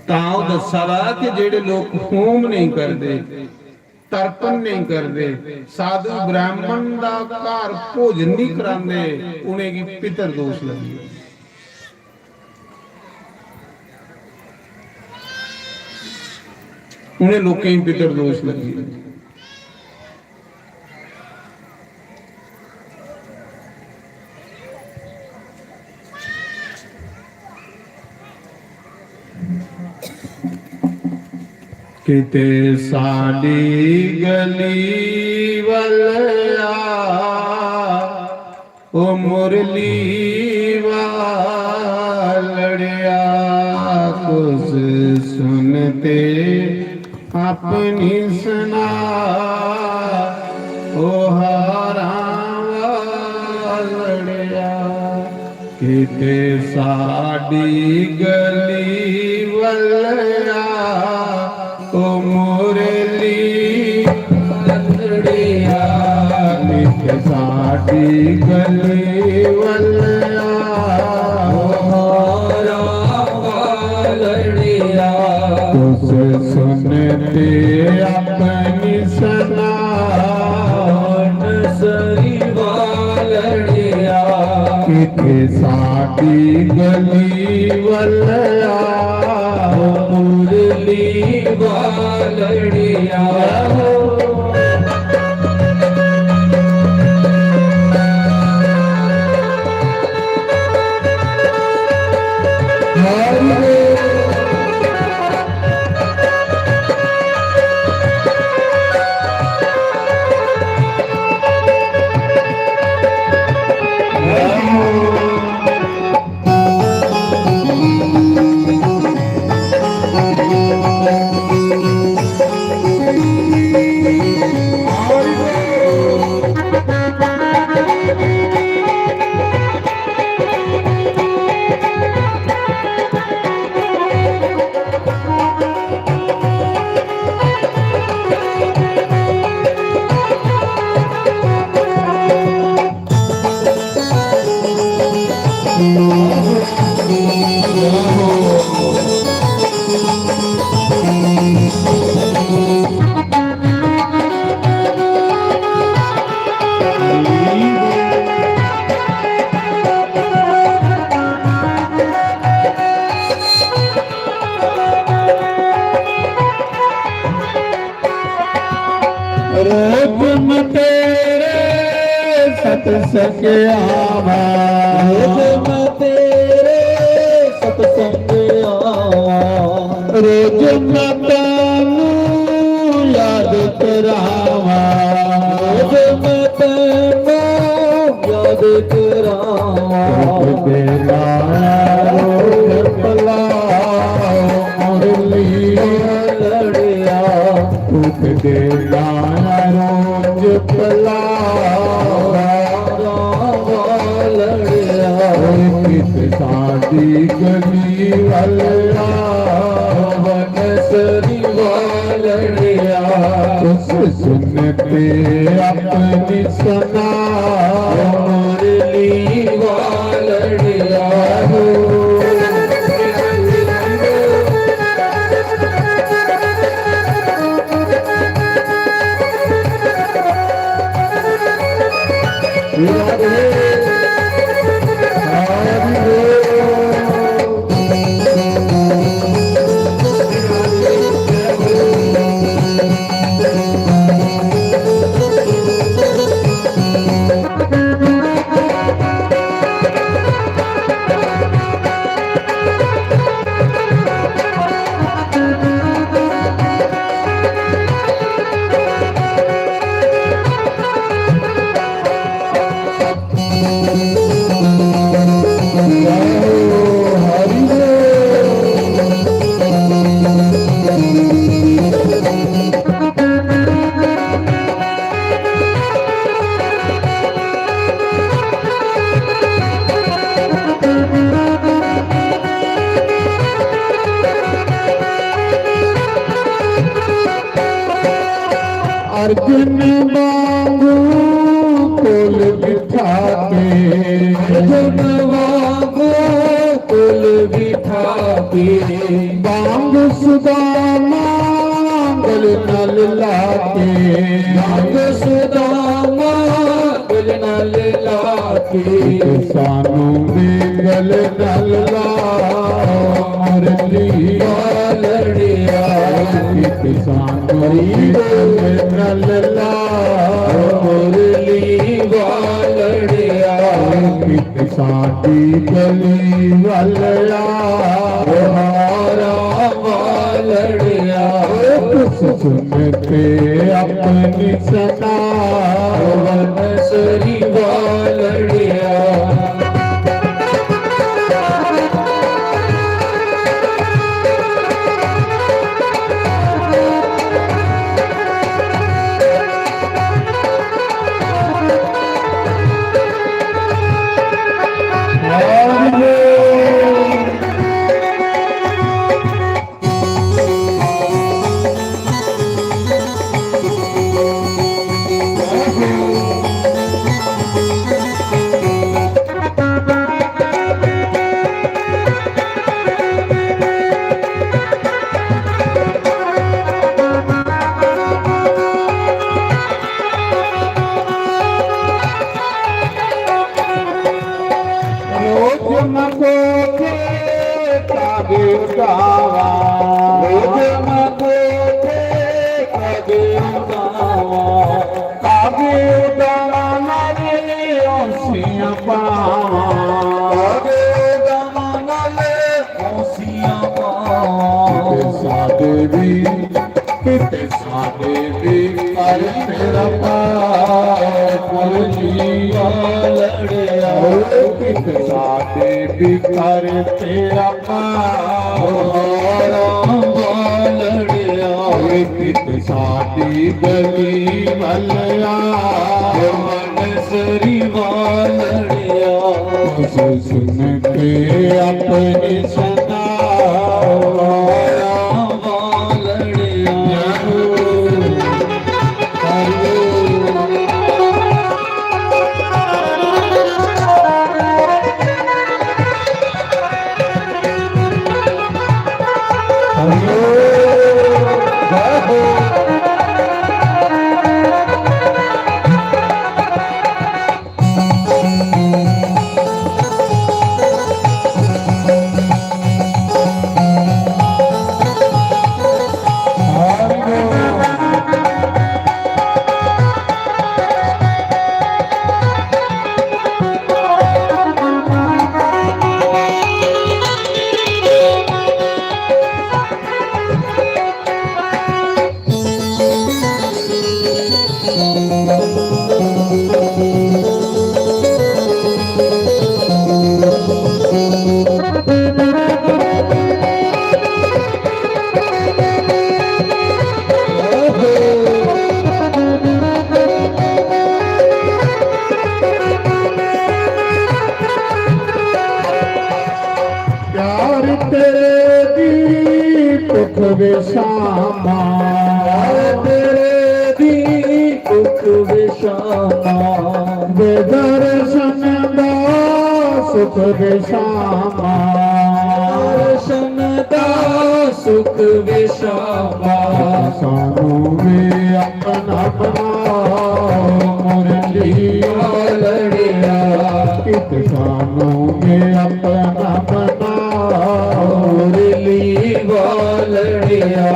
तां दसावा कि जेड़े लोग होम नहीं करते, तर्पण नहीं करते, साधु ब्राह्मण दा घर भोजन नहीं करांदे, उन्हें की पितर दोष लगी। उन्हें लोकें की पितर दोष लगी। किते साडी गली वलया ओ मुरली वालड़िया, कुछ सुनते अपनी सुना ओ हारा वालड़िया। किते साडी गली वलया ओ मुरली वालड़िया, किते साडी गली वलया ओ हारा वालड़िया, कुछ सुनते अपनी सना सरी वालड़िया। किते साडी गली वलया मुरली वालड़िया। सत्संग आवा रोज मैं तेरे सत्संग आवा रोज मैं तैनू याद करावा रोज मैं तैनू याद करावा देना रोज पलाओ मुरली लड़िया दुख देना रोज पलाओ लड़िया किस शादी गली वाला बनसरी वालड़िया उस सुनते अपनी सना मुरली वालड़िया अर्जुन वांगू कोल बिठा के अर्जुन वांगू कुल बिठा के बांग सुदामा गल नल लाके रंग सुदामा कुल नल लाके सानू में गल नल ला मुरली वालड़िया सानू में गल ला मुरली वालड़िया साडी गली वाला हमारा वालड़िया सुनते अपनी सना बनसरी वालड़िया रोज मको के कागे उठावा रोज मको थे कगे उठावा कागे उठावा रे ओसियां पावा कगे उठावा ले ओसियां पावा सादे भी किते सादे भी कर तेरा पार जी वालड़िया किते सादे भी कर तेरा पार वालड़िया किते सादी गली वाला बनसरी वालड़िया सुन के अपनी सना वालड़िया ਸ਼ਾਮਾ ਤੇਰੇ ਦੀ ਦੁੱਖ ਵਿਸ਼ਾਮਾ ਦੇ ਦਰਸ਼ਨ ਦਾ ਸੁਖ ਦੇ ਸ਼ਾਮਾ ਦਰਸ਼ਨ ਦਾ ਸੁਖ ਵਿਸ਼ਾਮਾ ਸਾਨੂੰ ਵੀ ਆਪਣਾ ਬਣਾਓ ਮੁਰਲੀ ਲੜਿਆ ਕਿਤ ਸਾਨੂੰ ਵੀ ਆਪਣਾ ਬਣਾਓ ਮੁਰਲੀ ਵਾਲੜਿਆ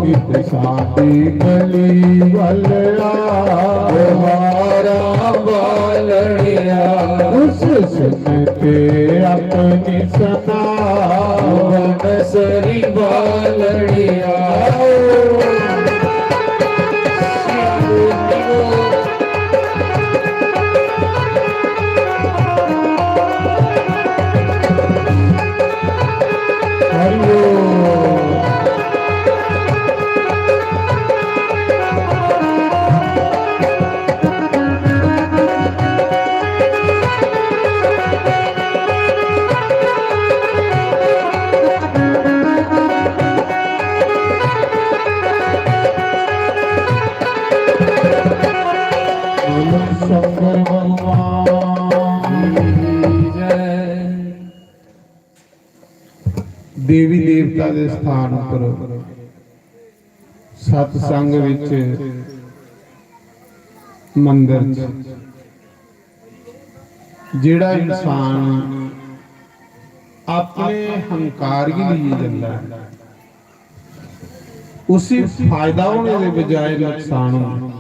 ਕਿਤ ਸਾਡੀ ਗਲੀ ਵੱਲਿਆ ਹਮਾਰਾ ਵਾਲੜਿਆ ਉਸ ਸਮੇਂ ਤੇ ਆਪਣੀ ਸਦਾ ਨਸਰੀ ਵਾਲੜਿਆ ਸ਼ੰਕਰ ਭਗਵਾਨ ਜੈ ਦੇਵੀ ਦੇਵਤਾ ਦੇ ਸਥਾਨ ਉੱਪਰ ਸਤ ਸੰਗ ਵਿੱਚ ਮੰਦਿਰ ਚ ਜਿਹੜਾ ਇਨਸਾਨ ਆਪਣੇ ਹੰਕਾਰ ਹੀ ਲਈ ਜਾਂਦਾ ਹੈ ਉਸੇ ਫਾਇਦਾ ਹੋਣੇ ਦੇ ਬਜਾਏ ਨੁਕਸਾਨ ਹੋਣਾ।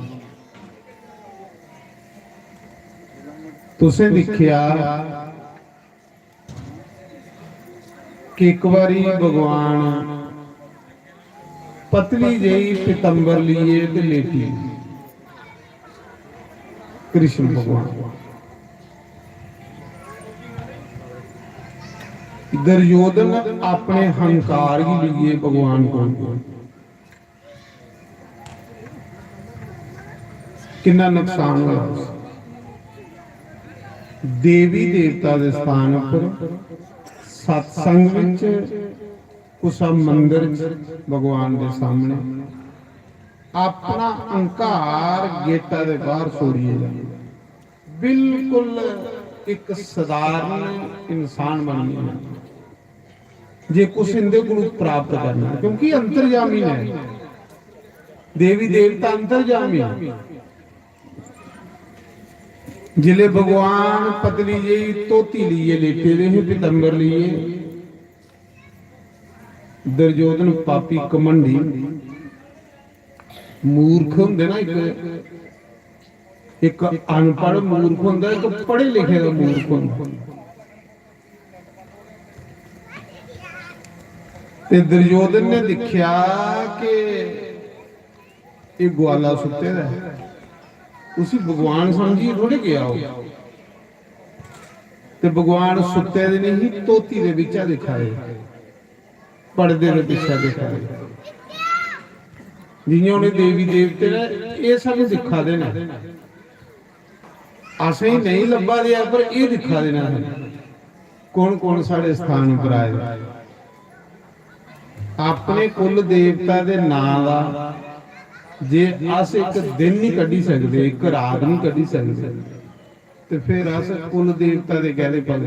ਤੁਸੀਂ ਦੇਖਿਆ ਕਿ ਇੱਕ ਵਾਰੀ ਭਗਵਾਨ ਪਤਲੀ ਜਿਹੀ ਪਿਤੰਬਰ ਲਈਏ ਤੇ ਲੇਟੀ ਕ੍ਰਿਸ਼ਨ ਭਗਵਾਨ ਦੁਰਯੋਧਨ ਆਪਣੇ ਹੰਕਾਰ ਹੀ ਲਈਏ ਭਗਵਾਨ ਕੋਲ ਕਿੰਨਾ ਨੁਕਸਾਨ ਹੋਇਆ। ਦੇਵੀ ਦੇਵਤਾ ਦੇ ਸਥਾਨ ਉੱਪਰ ਸਤਸੰਗ ਵਿੱਚ ਉਸ ਮੰਦਿਰ ਚ ਭਗਵਾਨ ਦੇ ਸਾਹਮਣੇ ਆਪਣਾ ਅਹੰਕਾਰ ਗੇਟਾਂ ਦੇ ਬਾਹਰ ਛੋੜੀਏ ਜਾਂਦਾ ਬਿਲਕੁਲ ਇੱਕ ਸਧਾਰਨ ਇਨਸਾਨ ਬਣ ਗਿਆ ਜੇ ਕੁਛ ਇੰਦੇ ਕੋਲ ਪ੍ਰਾਪਤ ਕਰਨਾ ਕਿਉਂਕਿ ਅੰਤਰਜਾਮੀ ਹੈ ਦੇਵੀ ਦੇਵਤਾ ਅੰਤਰਜਾਮੀ ਹੈ। जिले भगवान पत्नी जी तोती लिए लेटे रहे पितंबर लिए दुर्योधन पापी कमंडी मूर्ख होंदे ना एक अनपढ़ मूर्ख होंदा एक पढ़े लिखे का मूर्ख होंदा ते दुर्योधन ने देखा कि ये ग्वाला सुते दा उसी भगवान समझी थोड़े गया हो ते भगवान सुते दे नहीं तोती दे विचा दिखाए पर्दे दे पिछे दिखाए जिन्हों ने देवी देवते ने ये सब दिखा देना असें नहीं लभा दिया पर ये दिखा देना कौन कौन साढ़े स्थान पर आए अपने कुल देवता दे नाम दा जे अस एक दिन नहीं कढ़ी सकते एक रात नहीं कढ़ी सकते तो फिर अस कुल देवता दे गहरे पल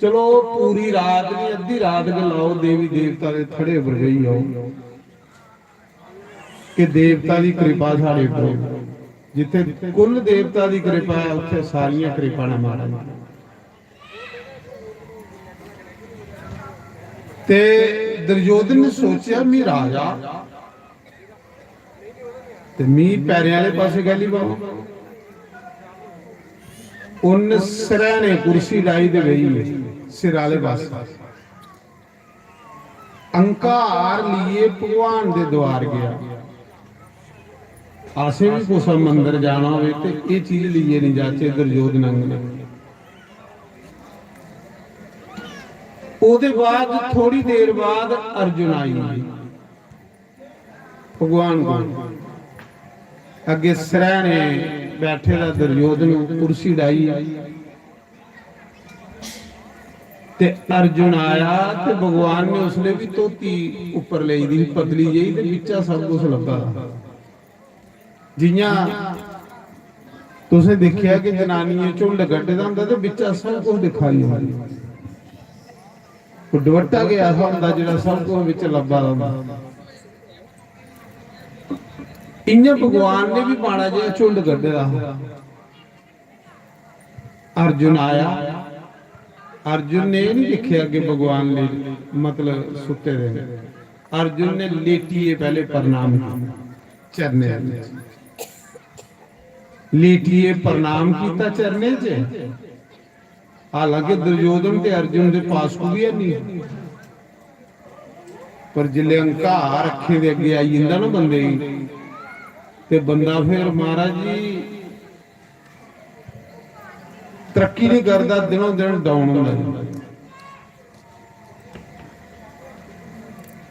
चलो पूरी रात नहीं अद्धी रात के लाओ देवी देवता दे थड़े पर गई आओ कि देवता की कृपा साढ़े पर जिथे कुल देवता की कृपा है उत्थे सारियां कृपा ना मारा ते दुर्योधन ने सोचा मैं राजा ते मी पैरे वाले पासे गली पाऊं उन सिरहने कुर्सी लाई दे गई सिर वाले पास अंकार लिए भगवान दे द्वार गया आसे भी कुछ मंदिर जाना हो ये चीज लिए नहीं जाचे दुर्योधन अंग ने ओदे बाद थोड़ी देर बाद अर्जुन आई भगवान को अगे सिरहने बैठे दा दुर्योधन कुर्सी डाई ਤੇ ਅਰਜੁਨ ਆਇਆ ਤੇ ਭਗਵਾਨ ਨੇ ਉਸਲੇ ਵੀ ਧੋਤੀ ਉੱਪਰ ਲਈ ਦੀ ਪਤਲੀ ਜਿਹੀ ਤੇ ਵਿੱਚਾ ਸਭ ਕੁਝ ਲੱਗਾ। ਜਿਆਂ ਤੁਸੀਂ ਦੇਖਿਆ ਕਿ ਜਨਾਨੀਆਂ ਝੁੰਡ ਕੱਢਦਾ ਹੁੰਦਾ ਤੇ ਵਿੱਚਾ ਸਭ ਕੁਝ ਦਿਖਾਈ ਹੁੰਦਾ, ਉਹ ਦੁਪੱਟਾ ਗਿਆ ਹੁੰਦਾ ਜਿਹੜਾ ਸਭ ਕੁਝ ਵਿੱਚ ਲੱਭਾ ਹੁੰਦਾ। ਇੰਨੇ ਭਗਵਾਨ ਨੇ ਵੀ ਮਾੜਾ ਜਿਹਾ ਝੁੰਡ ਕੱਢਿਆ। ਅਰਜੁਨ ਆਇਆ, ਅਰਜੁਨ ਨੇ ਇਹ ਨਹੀਂ ਦੇਖਿਆ ਕਿ ਭਗਵਾਨ ਨੇ ਮਤਲਬ ਸੁੱਤੇ ਦੇ ਨੇ। ਅਰਜੁਨ ਨੇ ਲੇਟੀਏ ਪਹਿਲੇ ਪ੍ਰਣਾਮ ਚਰਨੇ ਲੇਟੀਏ ਪ੍ਰਣਾਮ ਕੀਤਾ ਚਰਨੇ 'ਚ। ਹਾਲਾਂਕਿ ਦੁਰਯੋਧਨ ਤੇ ਅਰਜੁਨ ਦੇ ਪਾਸ ਕੋਈ ਨਹੀਂ, ਪਰ ਜਿਲੇ ਹੰਕਾਰ ਅੱਖੇ ਦੇ ਅੱਗੇ ਆਈ ਜਾਂਦਾ ਨਾ ਬੰਦੇ ਤੇ ਬੰਦਾ ਫਿਰ ਮਹਾਰਾਜ ਜੀ ਤਰੱਕੀ ਨਹੀਂ ਕਰਦਾ, ਦਿਨੋਂ ਦਿਨ ਡਾਊਨ ਹੁੰਦਾ।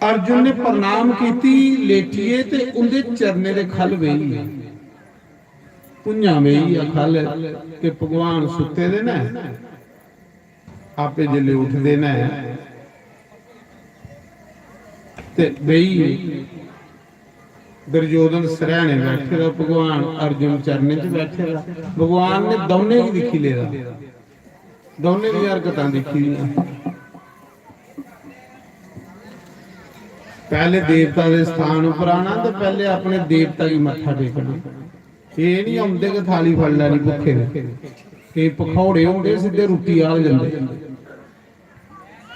ਅਰਜੁਨ ਨੇ ਪ੍ਰਣਾਮ ਕੀਤੀ ਲੇਟੀਏ ਤੇ ਉਹਦੇ ਚਰਨੇ ਦੇ ਖਲ ਵੇਈ, ਪੁੰਝਾਂ ਵੇਈ ਆ ਖਲ ਕਿ ਭਗਵਾਨ ਸੁੱਤੇ ਦੇ ਨੇ, ਆਪੇ ਜਿਲੇ ਉੱਠਦੇ ਨੇ ਤੇ ਵੇਈ ਦੁਰਯੋਧਨ ਸਰਹਣੇ ਬੈਠੇ ਦਾ, ਭਗਵਾਨ ਅਰਜੁਨ ਚਰਨੇ 'ਚ ਬੈਠੇ ਦਾ। ਭਗਵਾਨ ਨੇ ਦੋਨੇ ਹੀ ਦਿਖੀ ਲੈਦਾ, ਦੋਨੇ ਦੀ ਹਰਕਤਾਂ ਦੇਖੀ। ਪਹਿਲੇ ਦੇਵਤਾ ਦੇ ਸਥਾਨ ਉੱਪਰ ਆਣਾ ਤੇ ਪਹਿਲੇ ਆਪਣੇ ਦੇਵਤਾ ਹੀ ਮੱਥਾ ਟੇਕਣਾ। ਇਹ ਨਹੀਂ ਆਉਂਦੇ ਕਿ ਥਾਲੀ ਫੜ ਲੈਣੀ ਭੁੱਖੇ ਦੇ, ਕਿ ਪਖੌੜੇ ਹੁੰਦੇ ਸਿੱਧੇ ਰੋਟੀ ਆ ਜਾਂਦੇ।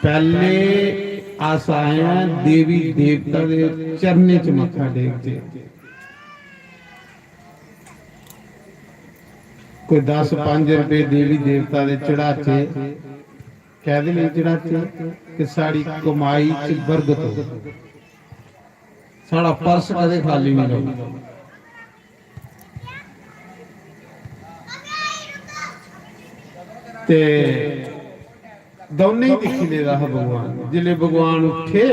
ਪਹਿਲੇ ਆਸਾਇਆ ਦੇਵੀ ਦੇਵਤਾ ਦੇ ਚਰਨੇ 'ਚ ਮੱਥਾ ਟੇਕਦੇ। ਕੋਈ 10-5 ਰੁਪਏ ਦੇਵੀ ਦੇਵਤਾ ਦੇ ਚੜਾਚੇ ਕਹਿ ਨਹੀਂ ਚੜਾਚੇ ਕਿ ਸਾਡੀ ਕਮਾਈ 'ਚ ਬਰਕਤ ਹੋ, ਸਾਡਾ ਪਰਸ ਕਦੇ ਖਾਲੀ ਨਹੀਂ ਰਹੂ। ਤੇ ਦੋਨੇ ਹੀ ਦਿਖੀ ਲੈਦਾ ਹੈ ਭਗਵਾਨ। ਜਿਲੇ ਭਗਵਾਨ ਉੱਠੇ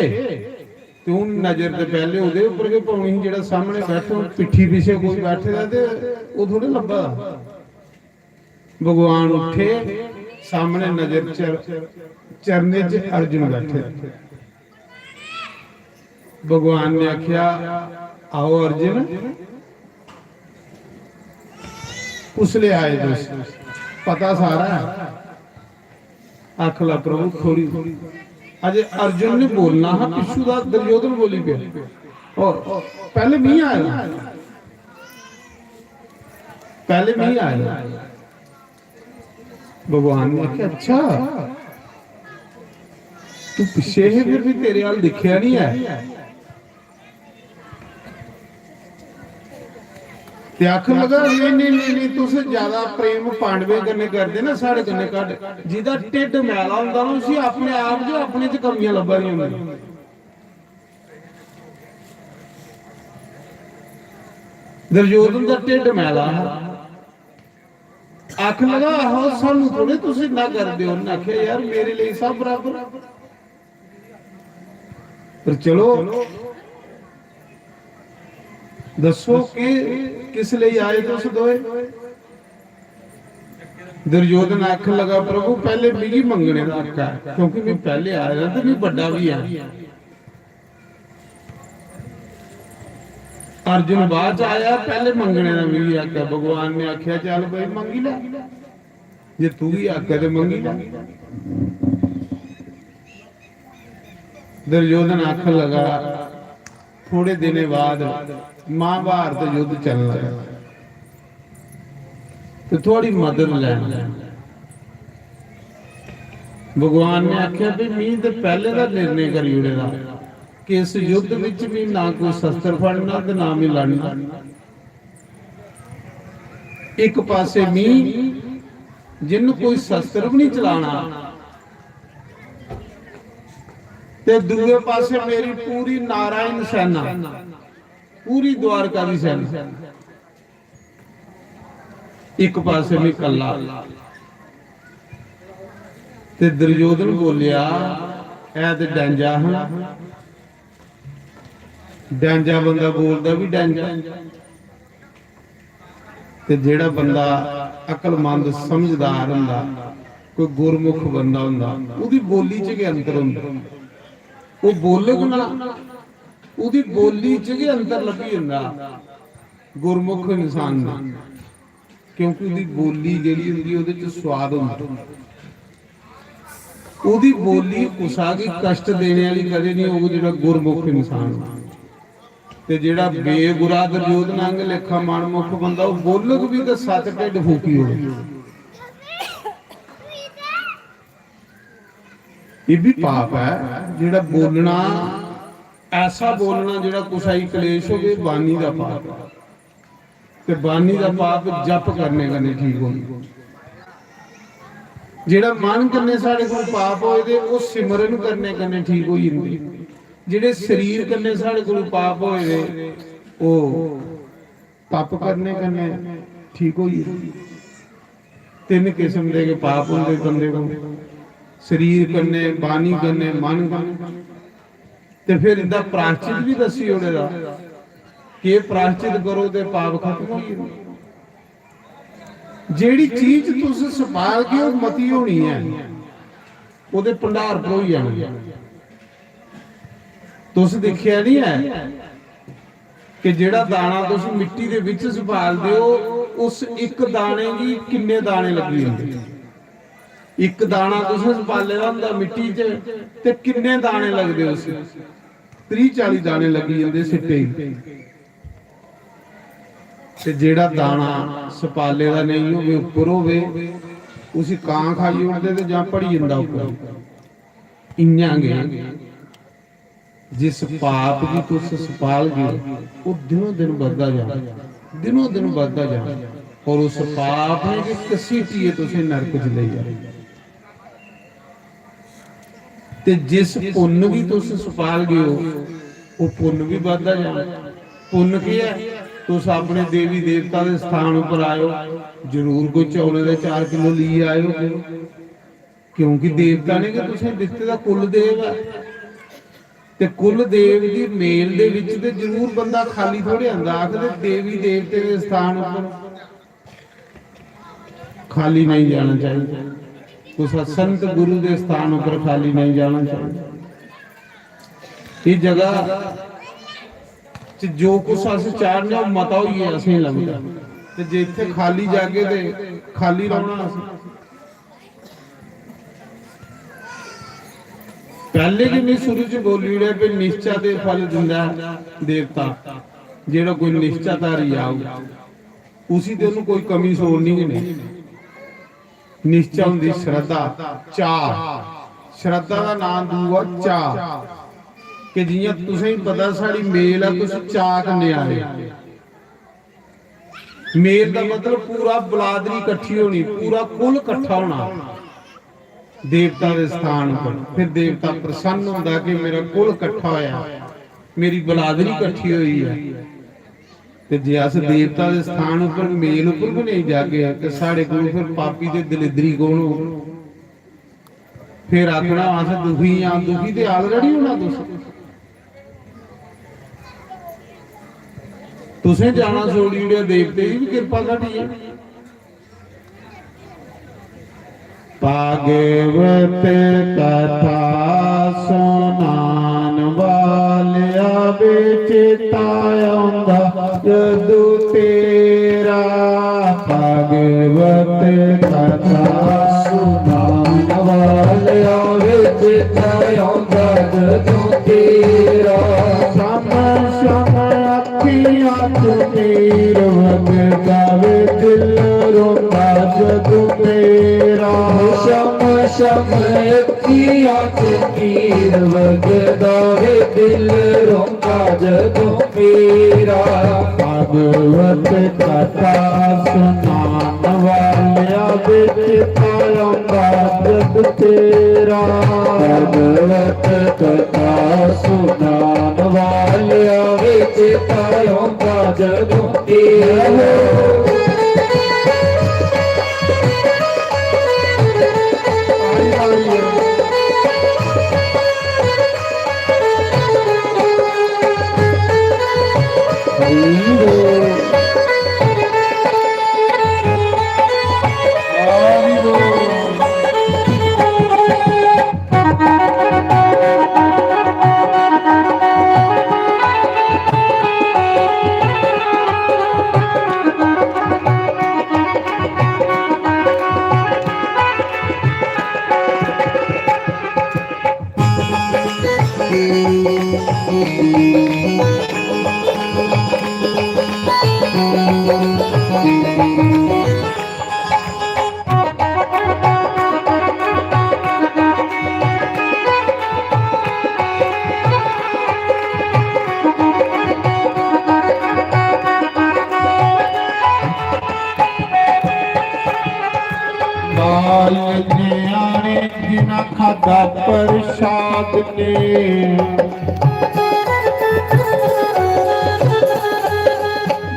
ਤੇ ਉਹ ਨਜ਼ਰ ਤੇ ਪਹਿਲੇ ਉਹਦੇ ਉੱਪਰ ਕੇ ਪਾਉਣੀ, ਜਿਹੜਾ ਸਾਹਮਣੇ ਬੈਠਾ ਪਿੱਠੀ ਪਿੱਛੇ ਕੋਈ ਬੈਠੇ ਦਾ ਤੇ ਉਹ ਥੋੜੇ ਲੱਭਾ। ਭਗਵਾਨ ਉੱਠੇ, ਸਾਹਮਣੇ ਨਜ਼ਰ ਚਰਨੇ 'ਚ ਅਰਜੁਨ ਬੈਠੇ। ਭਗਵਾਨ ਨੇ ਆਖਿਆ ਆਓ ਅਰਜੁਨ, ਉਸਲੇ ਆਏ ਤੁਸੀਂ ਪਤਾ ਸਾਰਾ। ਆਖ ਲਾ ਪ੍ਰਭੂ ਥੋੜੀ ਅਜੇ ਅਰਜੁਨ ਨੇ ਬੋਲਣਾ ਹੈ, ਪਿੱਛੂ ਦਾ ਦੁਰਯੋਧਨ ਬੋਲੀ ਪਿਆ। ਔਰ ਪਹਿਲੇ ਮੀਂਹ ਆਇਆ, ਪਹਿਲੇ ਮੀਂਹ ਆਇਆ। ਭਗਵਾਨ ਨੇ ਆਖਿਆ ਅੱਛਾ ਤੂੰ ਪਿੱਛੇ ਹੈ, ਫਿਰ ਵੀ ਤੇਰੇ ਹਾਲ ਦਿਖਿਆ ਨਹੀਂ ਹੈ। ਤੇ ਆਖਣ ਲਗਾ ਨਹੀਂ ਤੁਸੀਂ ਜ਼ਿਆਦਾ ਪ੍ਰੇਮ ਪਾਂਡਵੇ ਕਰਨੇ ਕਰਦੇ ਨਾ, ਸਾਡੇ ਕੰਨੇ ਕੱਢ। ਜਿਹਦਾ ਢਿੱਡ ਮੈਲਾ ਹੁੰਦਾ ਨਾ ਉਸੇ ਆਪਣੇ ਆਪ ਜੋ ਆਪਣੇ 'ਚ ਕਮੀਆਂ ਲੱਭਣੀਆਂ ਹੁੰਦੀਆਂ। ਦੁਰਯੋਧਨ ਦਾ ਢਿੱਡ ਮੈਲਾ ਆਖਣ ਲਗਾ ਆਹੋ ਸਾਨੂੰ ਥੋੜੇ ਤੁਸੀਂ ਨਾ ਕਰਦੇ ਹੋ। ਉਹਨੇ ਆਖਿਆ ਯਾਰ ਮੇਰੇ ਲਈ ਸਭ ਬਰਾਬਰ, ਪਰ ਚਲੋ ਦੱਸੋ ਕਿ ਕਿਸ ਲਈ ਆਏ ਤੁਸੀਂ ਦੋਏ। ਦੁਰਯੋਧਨ ਆਖਣ ਲਗਾ ਪ੍ਰਭੂ ਪਹਿਲੇ ਮਿਗੀ ਮੰਗਣੇ ਦਾ ਆਖਾ, ਕਿਉਂਕਿ ਮੈਂ ਪਹਿਲੇ ਆਇਆ ਤੇ ਮੈਂ ਵੱਡਾ ਵੀ ਆ। ਅਰਜੁਨ ਬਾਅਦ ਚ ਆਇਆ, ਪਹਿਲੇ ਮੰਗਣੇ ਦਾ ਵੀ ਆਖਿਆ। ਭਗਵਾਨ ਨੇ ਆਖਿਆ ਚੱਲ ਬਈ ਮੰਗੀ ਲੈ, ਜੇ ਤੂੰ ਵੀ ਆਖਿਆ ਤੇ ਮੰਗੀ ਲੈ। ਦੁਰਯੋਧਨ ਆਖਣ ਲਗਾ ਥੋੜੇ ਦਿਨੇ ਬਾਅਦ ਮਹਾਭਾਰਤ ਯੁੱਧ ਚੱਲਣ ਲੱਗਾ ਤੇ ਥੋੜੀ ਮਦਦ ਲੈਣ। ਭਗਵਾਨ ਨੇ ਆਖਿਆ ਵੀ ਮੀਂਹ ਤੇ ਪਹਿਲੇ ਦਾ ਨਿਰਣੇ ਕਰੀ ਉੜੇ ਦਾ ਕਿ ਇਸ ਯੁੱਧ ਵਿੱਚ ਵੀ ਨਾ ਕੋਈ ਸ਼ਸਤਰ ਫੜਨਾ ਤੇ ਨਾ ਵੀ ਲੜਨਾ। ਇੱਕ ਪਾਸੇ ਮੀਂਹ ਜਿਹਨੂੰ ਕੋਈ ਸ਼ਸਤਰ ਵੀ ਨਹੀਂ ਚਲਾਣਾ ਤੇ ਦੂਜੇ ਪਾਸੇ ਮੇਰੀ ਪੂਰੀ ਨਾਰਾਇਣ ਸੈਨਾ, ਪੂਰੀ ਦਵਾਰਕਾ ਦੀ ਸੈਨਾ। ਇੱਕ ਪਾਸੇ ਮੈਂ ਕੱਲਾ। ਤੇ ਦੁਰਯੋਧਨ ਬੋਲਿਆ ਇਹ ਤੇ ਡੈਂਜਾ ਹੈ, ਡੈਂਜਾ ਬੰਦਾ ਬੋਲਦਾ ਵੀ ਡੈਂਜਾ। ਤੇ ਜਿਹੜਾ ਬੰਦਾ ਅਕਲਮੰਦ ਸਮਝਦਾਰ ਹੁੰਦਾ कोई गुरमुख बंदा हुंदा उहदी बोली च के अंतर हुंदा वो बोलग ना उहदी बोली च के अंतर लगी हुंदा गुरमुख इंसान दा क्योंकि उहदी बोली जिहड़ी हुंदी उहदे च स्वाद हुंदा उहदी बोली कुसा की कष्ट देने वाली कदे नहीं होगी जिहड़ा गुरमुख इंसान ते जिहड़ा बेगुरा दरजोत नंग लेखा मनमुख बंदा वो बोलग भी तो सच ढिड फूकी हो ये भी पाप है जिहड़ा बोलना ऐसा बोलना जिहड़ा कुसाई कलेश हो गए बानी दा पाप है ते बानी दा पाप जप करने का नहीं ठीक होंदा जिहड़ा मन कन्ने साडे कोल पाप होए ते वो सिमरन करने कन्ने ठीक हो जांदी जिहड़े शरीर कन्ने साडे कोल पाप होए दे ओ तप करने कन्ने ठीक हो जांदी तीन किस्म दे के पाप होंदे बंदे को शरीर कन्ने बानी कन्ने मन कन्ने ते फिर इदा प्रायश्चित भी दसी ओड़े दा कि प्रायश्चित करो ते पाप खत्म हो जांदे जेड़ी चीज तुस संभाल के मती होनी है ओदे भंडार भरोई जाने तुस देखिया नहीं है कि जेड़ा दाना तुस मिट्टी दे विच संभालदे हो उस एक दाने की किन्ने दाने लगी होंदे एक दाना तुस संभाले दा हुंदा मिट्टी च ते किन्ने दाने लगदे उस 30-40 दाने लगी जांदे सिੱਟੇ ही ते जेड़ा दाना सपाले दा नहीं होवे उपर होवे उसी कां खाई उड़दे ते जां पड़ी जंदा उपर इयां गए जिस पाप की तुस सपाल गए वो दिनों दिन बढ़ता जा दिनों दिन बढ़ता जा और उस पाप ने जो कसीटी है तुसे नरक च ले जा ते जिस पुण्य भी तुस सपाल गए हो वो पुण्य भी बढ़ता जा पुण्य की है तुस अपने देवी देवता के स्थान पर आयो जरूर कोई चौले दे 4 किलो लिए आयो क्योंकि देवता ने कि तुसें दित्ते दा कुल देव है ते कुल देव दी मेल दे विच ते जरूर बंदा खाली थोड़े आंदा आखदे देवी देवते के स्थान पर खाली नहीं जाना चाहिए कुछ संत गुरु के स्थान पर खाली नहीं जाना चाहिए ये जगह जो कुछ अस चाहने हो मता ही है असं लगता ते जे इत्थे खाली जागे ते खाली रहना पहले कि नहीं शुरू च बोली रहे पे निश्चा दे फल दिंदा देवता जेड़ा कोई निश्चाधारी आऊ उसी ते उन्हें कोई कमी सोड़नी नहीं निश्चा हुंदी श्रद्धा चाह श्रद्धा का नाम दूआ चाह कि जियां तुसें पता साड़ी मेल है तुस चाह कन्ने आए मेल का मतलब पूरा बलादरी इकट्ठी होनी पूरा कुल इकट्ठा होना देवता के स्थान पर फिर देवता प्रसन्न होता कि मेरा कुल इकट्ठा होया मेरी बलादरी इकट्ठी हुई है ते जे अस देवता के स्थान पर मेल उपर भी नहीं जागे ते साडे कोल फिर पापी ते दलिदरी कौन हो फिर आखना अस दुखी हां दुखी ते ऑलरेडी होना तुसें जाना छोड़ी देवते की भी कृपा घटी है भागवत कथा सुनान वालिया बेचेता आंदा जदू तेरा भागवत कथा सुनान वालिया बेचेता आंदा जदू तेरा सम सम अखियां तुमीर वग गावे दिल रोता जदू तेरा शम शम अखियां तुमीर वग गावे दिल रोता जदू मेरा भागवत कथा सुनान वालिया बिच पायंगा जग तेरा भागवत कथा सुनान वालिया बिच पायंगा जग तेरा ਬਾਲ ਨਿਆਣੇ ਜਿਨ੍ਹਾਂ ਖਾਧਾ ਪ੍ਰਸ਼ਾਦ ਨੇ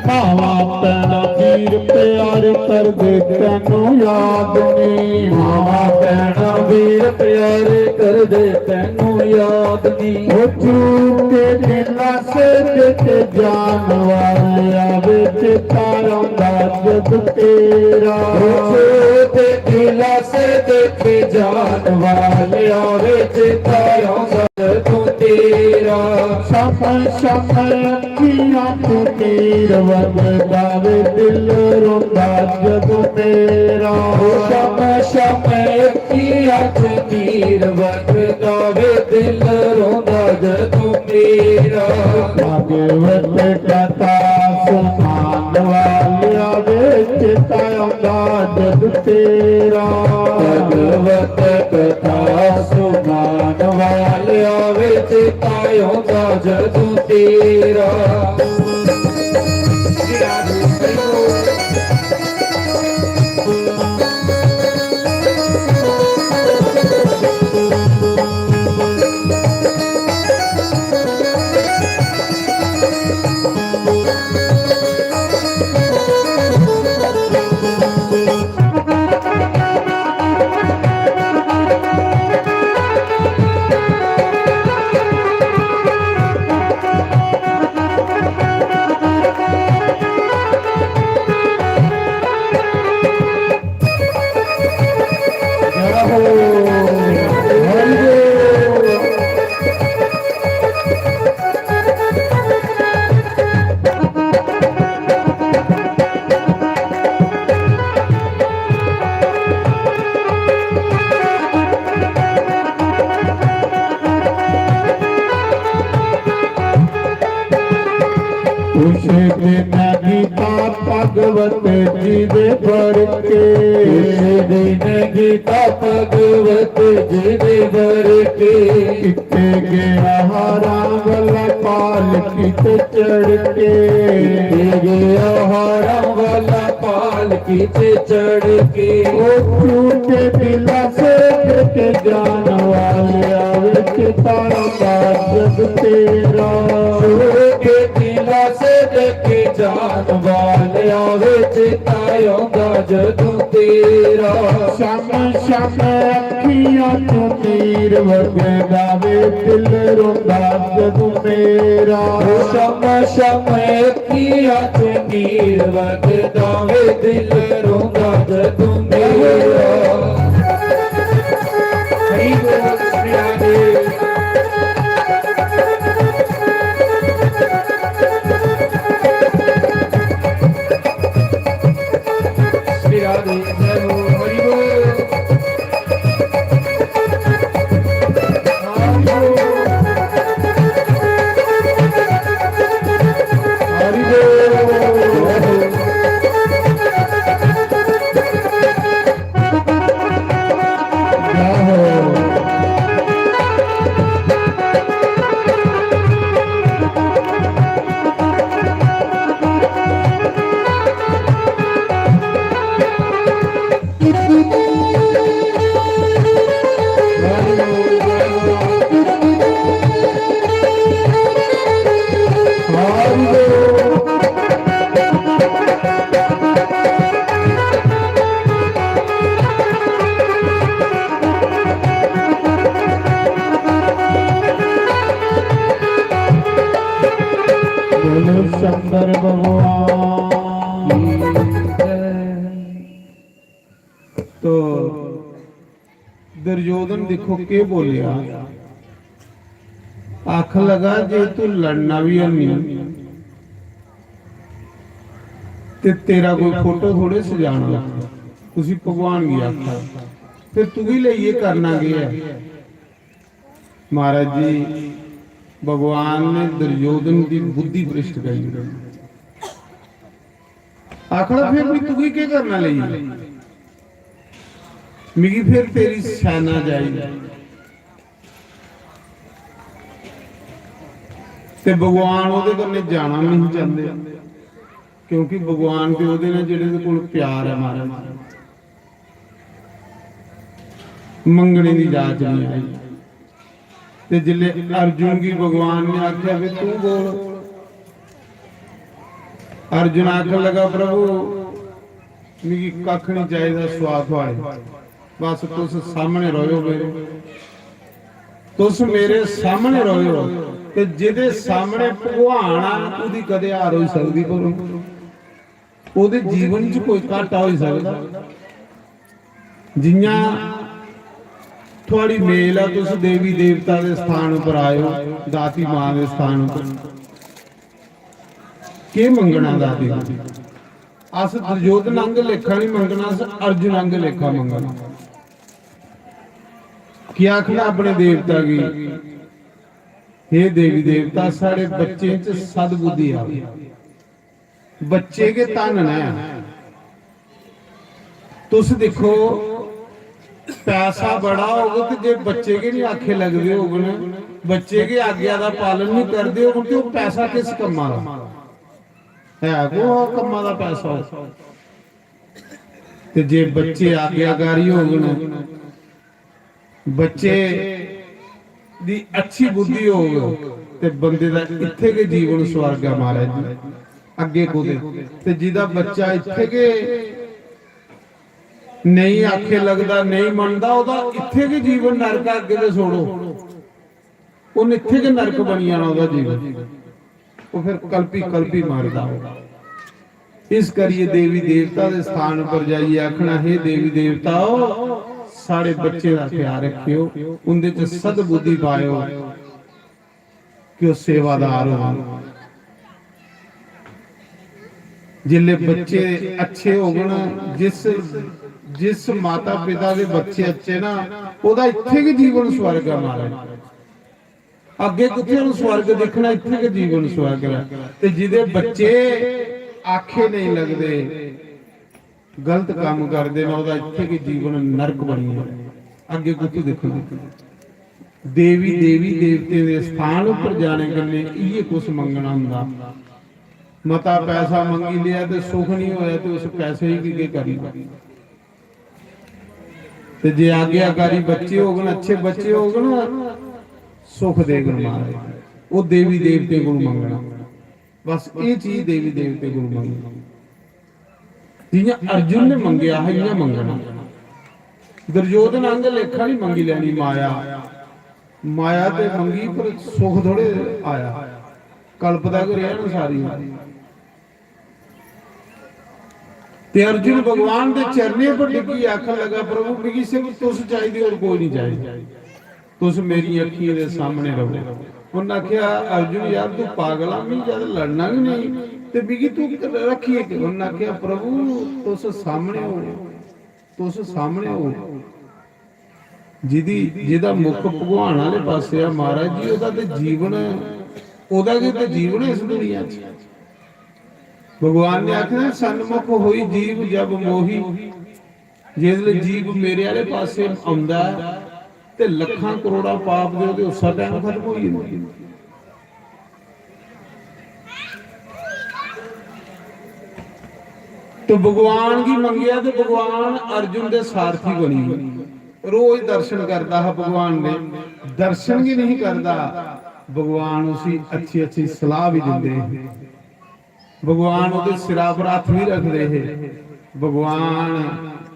ਮਾਵਾ ਪੈਣਾ ਵੀਰ ਪਿਆਰ ਕਰਦੇ ਤੈਨੂੰ ਯਾਦ ਨੀ ਮਾਵਾ ਪੈਣਾ ਵੀਰ ਪਿਆਰੇ ਕਰਦੇ ਤੈਨੂੰ ਯਾਦ ਨੀ ਉਹ ਝੂਠੇ ਦਿਲਾਂ ਸੇ ਤੇ ਜਾਨ ਵਾਲਿਆ ਵਿੱਚ ਤਾਰੋਂਦਾ ਜਦ ਤੇਰਾ ਝੂਠੇ ਦਿਲਾਂ ਸੇ ਦੇਖੇ ਜਾਨ ਵਾਲਿਆ ਵਿੱਚ ਤਾਰੋਂਦਾ ਤੂੰ ਤੇਰਾ ਸ਼ਮਨ ਸ਼ਮਨ ਅੱਖੀਆਂ ਤੋਂ ਤੀਰ ਵਗਦਾਵੇ ਦਿਲ ਰੋਂਦਾ ਜਦ ਮੇਰਾ ਸ਼ਮ ਸ਼ਮ ਅੱਖੀਆਂ ਚ ਤੀਰ ਵਗਦਾਵੇ ਦਿਲ ਰੋਂਦਾ ਜਦੋਂ ਮੇਰਾ ਭਗਵਤ ਕਥਾ ਸੁਣਾਨ ਵਾਲਿਆ ਵਿੱਚ ਤਾਉਂਦਾ ਜਦ ਤੇਰਾ ਭਗਵਤ ਕਥਾ ਸੁਣਾਨ ਵਾਲਿਆ ਵਿੱਚ ਤਾਉਂਦਾ ਜਦੋਂ ਤੇਰਾ ਉਸੇ ਦਿਨ ਗੀਤਾ ਭਗਵਤ ਜੀ ਦੇ ਪੜ੍ਹ ਕੇ ਦਿਨ ਗੀਤਾ ਭਗਵਤ ਜੀ ਦੇ ਵਰ ਕੇ ਕਿਤੇ ਗਿਆ ਹਾਰਾਂ ਵਾਲਾ ਪਾਲਕੀ ਤੇ ਚੜ ਕੇ ਗਿਆ ਹਾਰਾਂ ਵਾਲਾ ਪਾਲਕੀ ਤੇ ਚੜ ਕੇ ਉਹ ਝੂਠੇ ਦਿਲਾਂ ਸੇ ਕੇ ਜਾਨ ਵਾਲਿਆ ਵਿੱਚ ਤਾਰਦਾ ਜਗ ਤੇਰਾ ਝੂਠੇ ਦਿਲਾਂ ਸੇ ਦੇਖੇ ਜਾਨ ਵਾਲਿਆ ਵਿੱਚ ਤਾਉਂਦਾ ਜਦੋਂ ਤੇਰਾ ਸ਼ਮ ਸ਼ਮ ਅੱਖੀਆਂ ਤੋਂ ਤੀਰ ਵਗਦਾਵੇ ਦਿਲ ਰੋਂਦਾ ਜਦ ਮੇਰਾ ਸ਼ਮ ਸ਼ਮ ਅੱਖੀਆਂ ਚ ਨੀਰ ਵਗਦਾਵੇ ਦਿਲ ਰੋਂਦਾ ਜਦੋਂ ਮੇਰਾ ਹਰੀ ਬੋਲ ਸ੍ਰੀ ਰਾਧੇ ਜੈ ਹੋ ਹਰੀ ਬੋਲ ਹਰੀ ਬੋਲ शंकर भगवान। तो दुर्योधन देखो के बोलिया, आख लगा जे तू लड़ना भी नहीं ते तेरा कोई फोटो थोड़े सजाना, उसी भगवान की आखा फिर तू भी ले ये करना गया। महाराज जी भगवान ने दुर्योधन की बुद्धि भ्रष्ट करी, आखड़ा फिर भी तू क्या करना ले मिगी फिर तेरी सेना जाएगी। ते भगवान ओदे कन्ने जाना नहीं चाहते, क्योंकि भगवान के ओदे ने जेड़े कोल प्यार है महाराज। मंगने की जांच नहीं आई। ते जिले अर्जुन की भगवान ने आख्या भी तू बोल। अर्जुन आखन लगा प्रभु मिगी कख नहीं चाहिए स्वाद वाले, बस तुस सामने रहो मेरे, तुस मेरे सामने रहो। ते जिहदे सामने भगवान आ उहदी कदे हार हो सकदी, पर ओहदे जीवन च कोई घाटा हो सकदा। जियां थोड़ी मेल है, तुस देवी देवता के स्थान पर आयो, दाती मां के स्थान पर के मंगना दाती। अस दुर्योधन अंग लेखा नहीं मंगना, अस अर्जुन अंग लेखा मंगना। क्या आखना अपने देवता की, हे देवी देवता साढ़े बच्चे च सदबुद्धि आवे, बच्चे के तन ने। तुस देखो पैसा बड़ा होगा तो जे बच्चे के नहीं आखे लगते होगन, बच्चे के आज्ञा का पालन नहीं करते हो तो पैसा किस कम्मा दा है, वो कम्मा दा पैसा हो। ते जे बच्चे आज्ञाकारी होगन, बच्चे दी अच्छी बुद्धि होग ते बंदे दा इत्थे के जीवन स्वर्ग है महाराज अगे को ते जिदा बच्चा इत्थे के नहीं आखे लगता, नहीं मनता, ओदा इत्थे के जीवन नरक अगे दे छोड़ो, उन इत्थे के नरक बनी जाना ओदा जीवन, वो फिर कल्पी कल्पी मारदा। इस करिए देवी देवता के स्थान पर जाइए आखना, हे देवी देवताओ साढ़े बच्चे का ख्याल रखियो, उनदे च सदबुद्धि पायो कि वो सेवादार हो। जिले बच्चे अच्छे होगन, जिस माता पिता के बच्चे अच्छे ना, ओदा इत्थे के जीवन स्वर्ग है महाराज, अगे किथे उन्हें स्वर्ग देखना, इत्थे के जीवन स्वर्ग है। ते जिदे बच्चे आखे नहीं लगते, गलत काम करते ना, ओदा इत्थे के जीवन नरक बनी है, अगे किथे देखना। देवी देवी देवते के स्थान पर जाने गले ये कुछ मंगना हुंदा। मता पैसा मंगी लिया तो सुख नहीं होया तो उस पैसे ही की करेगा। ते जे आज्ञाकारी बच्चे होगन, अच्छे बच्चे होगन, सुख देगन महाराज, वो देवी देवते को मंगना। बस ये चीज देवी देवते को मंगना, जियां अर्जुन ने मंगया है इयां मंगना। दुर्योधन अंग लेखा नहीं मंगी लेनी माया, माया ते मंगी पर सुख थोड़े आया, कल्पदा के रहा ना सारी। ते अर्जुन भगवान के चरने पर डिगी आखन लगा, प्रभु मिगी सिर्फ तुस चाहिए और कोई नहीं चाहिए, तुस मेरी अखियों के सामने रहो। उन्हें आख्या अर्जुन यार तू पागल आ, मैं ज्यादा लड़ना भी नहीं ते मिगी तू रखिए। उन्हें आख्या प्रभु तुस सामने हो, तुस सामने हो, जिदा मुख भगवान वाले पासे आ महाराज जी, ओदा ते जीवन, ओदा ते जीवन इस दुनिया च। भगवान ने आखना सन्मुख होई जीव जब मोही, जिसले जीव मेरे वाले पासे आंदा ते लखां करोड़ा पाप दे ओदे उस टाइम खत्म हो जांदे। तो भगवान की मंगिया तो भगवान अर्जुन के सारथी बनी, रोज दर्शन करता है भगवान ने, दर्शन भी नहीं करता भगवान उसी अच्छी अच्छी सलाह भी देंदे, भगवान उहदे सिरा पर हथ भी रखते हैं, भगवान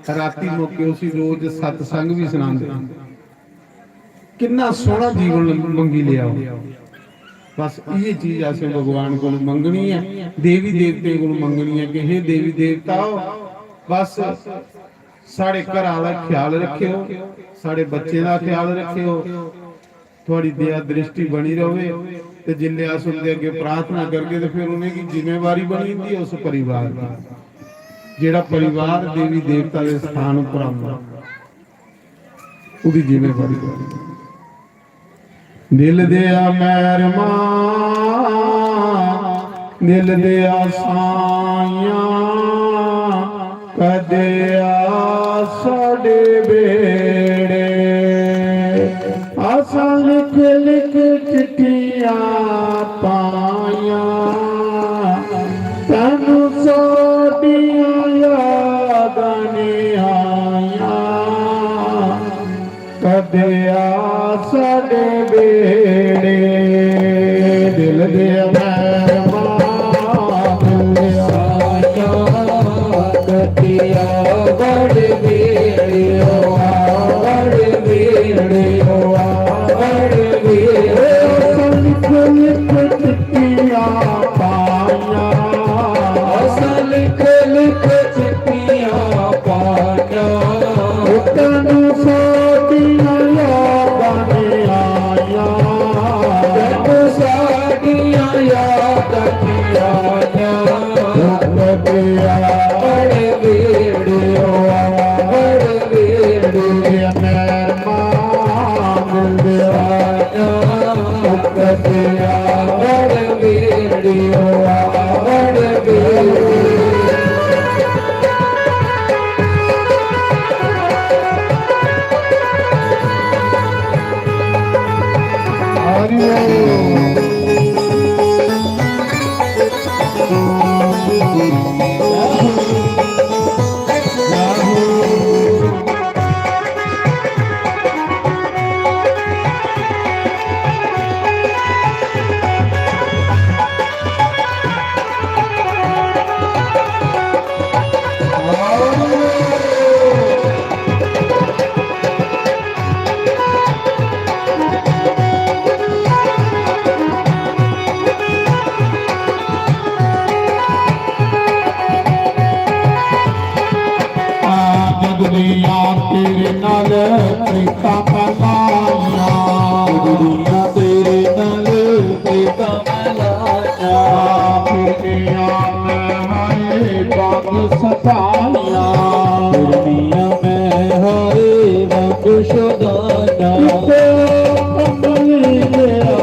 राती मौके उसी रोज सतसंग भी सुनाते। कितना सोहना जीवन मंगी लिया। बस ये चीज असें भगवान को मंगनी है, देवी देवते को मंगनी है कि हे देवी देवताओ बस साढ़े घर का ख्याल रखियो, साढ़े बच्चे का ख्याल रखियो, थोड़ी दया दृष्टि बनी रहे। तो जिले अस उनके अगे प्रार्थना करके तो फिर उन्हें की जिम्मेवारी बनी होती है उस परिवार की, जेड़ा परिवार देवी देवता के स्थान पर आंदा उसकी जिम्मेवारी। दिल दिया मैर मां, दिल दिया साइया, कदिया साडे बेड़े, आसा लिख लिख चिट्ठियां पाया, तैनू साडियां यादां ने आया, ਕਦਿਆ ਸਾਡੇ ਬੇੜੇ ਦਿਲ ਦੇ ਮਹਿਰਮਾ ਮਿਲਿਆ ਕਦਿਆ ਵੜ ਵੇੜਿਓ ਵੜ ਵੇੜਿਓ ਵੜ ਵੇੜਿਓ ਲਿਖ ਲਿਖ ਚਿੱਠੀਆਂ ਪਾਈਆਂ ਅਸਲ ਲਿਖ ਚਿੱਠੀਆਂ ਪਾਈਆਂ ਤੈਨੂੰ ਸੋਧੀਆਂ ਯਾਦਾਂ ਨੇ ਆਈਆਂ ਤੈਨੂੰ ਸਾਡੀਆਂ ਯਾਦਾਂ ਆਈਆਂ ਕਦਿਆ ਵੜ ਵੇੜਿਓ ਵੜ ਵੇੜਿਓ ਮਹਿਰਮਾ ਮਿਲਿਆ ਕਦਿਆ ਵੜ ਵੇੜਿਓ ਵੜ ਵੇੜਿਓ ਦੁਨੀਆ ਤੇਰੇ ਨਾਲ ਪ੍ਰੀਤਾਂ ਮਨਾਈਆਂ ਦੁਨੀਆ ਤੇਰੇ ਨਾਲ ਪ੍ਰੀਤਾਂ ਮਨਾਈਆਂ ਦੁਨੀਆ ਮੈਂ ਹਾਏ ਬਾਗ ਸਤਾਈਆਂ ਦੁਨੀਆ ਮੈਂ ਹਾਰੇ ਵੰਗ ਸ਼ੁਦਾਨਾ ਕਮਲੀ ਲਿਆ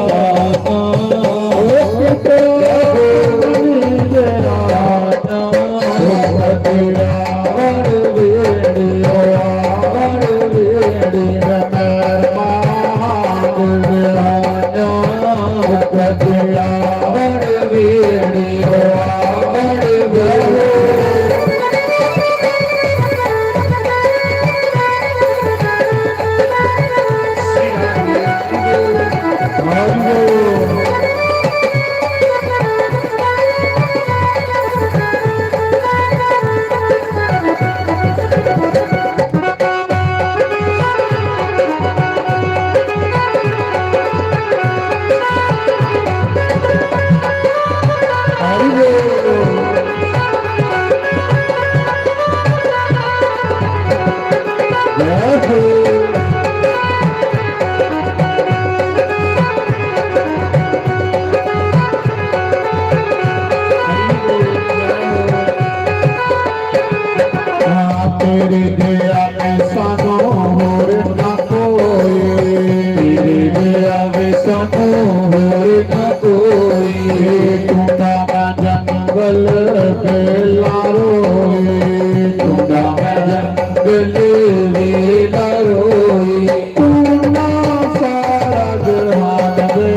ਤੇਰੇ ਦਇਆ ਮੈਂ ਸਾਨੂੰ ਹੋਰ ਨਾ ਕੋਈ ਤੇਰੇ ਦਇਆ ਵੇ ਸਾਨੂੰ ਹੋਰ ਨਾ ਕੋਈ ਤੂੰ ਤਾਂ ਜੰਗਲ ਬੇਲਾ ਰੋਏ ਤੂੰ ਨਾ ਜੰਗਲ ਵੇਲਾ ਰੋਈ ਤੂੰ ਨਾ ਸਾਰਾ ਜਹਾਨ ਵੇ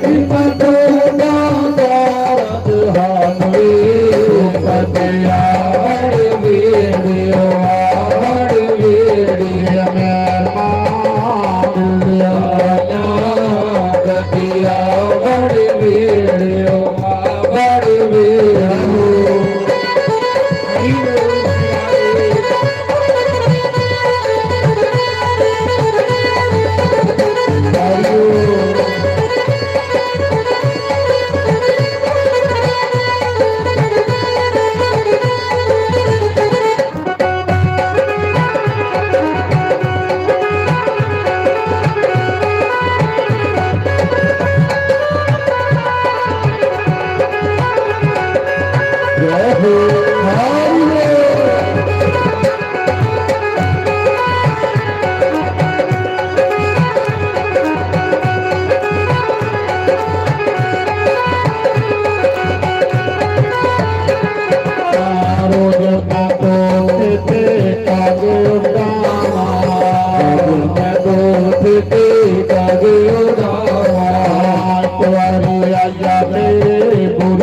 ਇਮਾਂ ਤੂੰ ਨਾ ਸਾਰਾ ਜਹਾਨ ਵੇ ਕਦਿਆ ਵੜ ਵੇੜਿਓ ਵੜ ਵੇੜਿਓ ਮਹਿਰਮਾ ਮਿਲਿਆ ਕਦਿਆ ਵੜ ਵੇੜਿਓ ਵੜ ਵੇੜਿਓ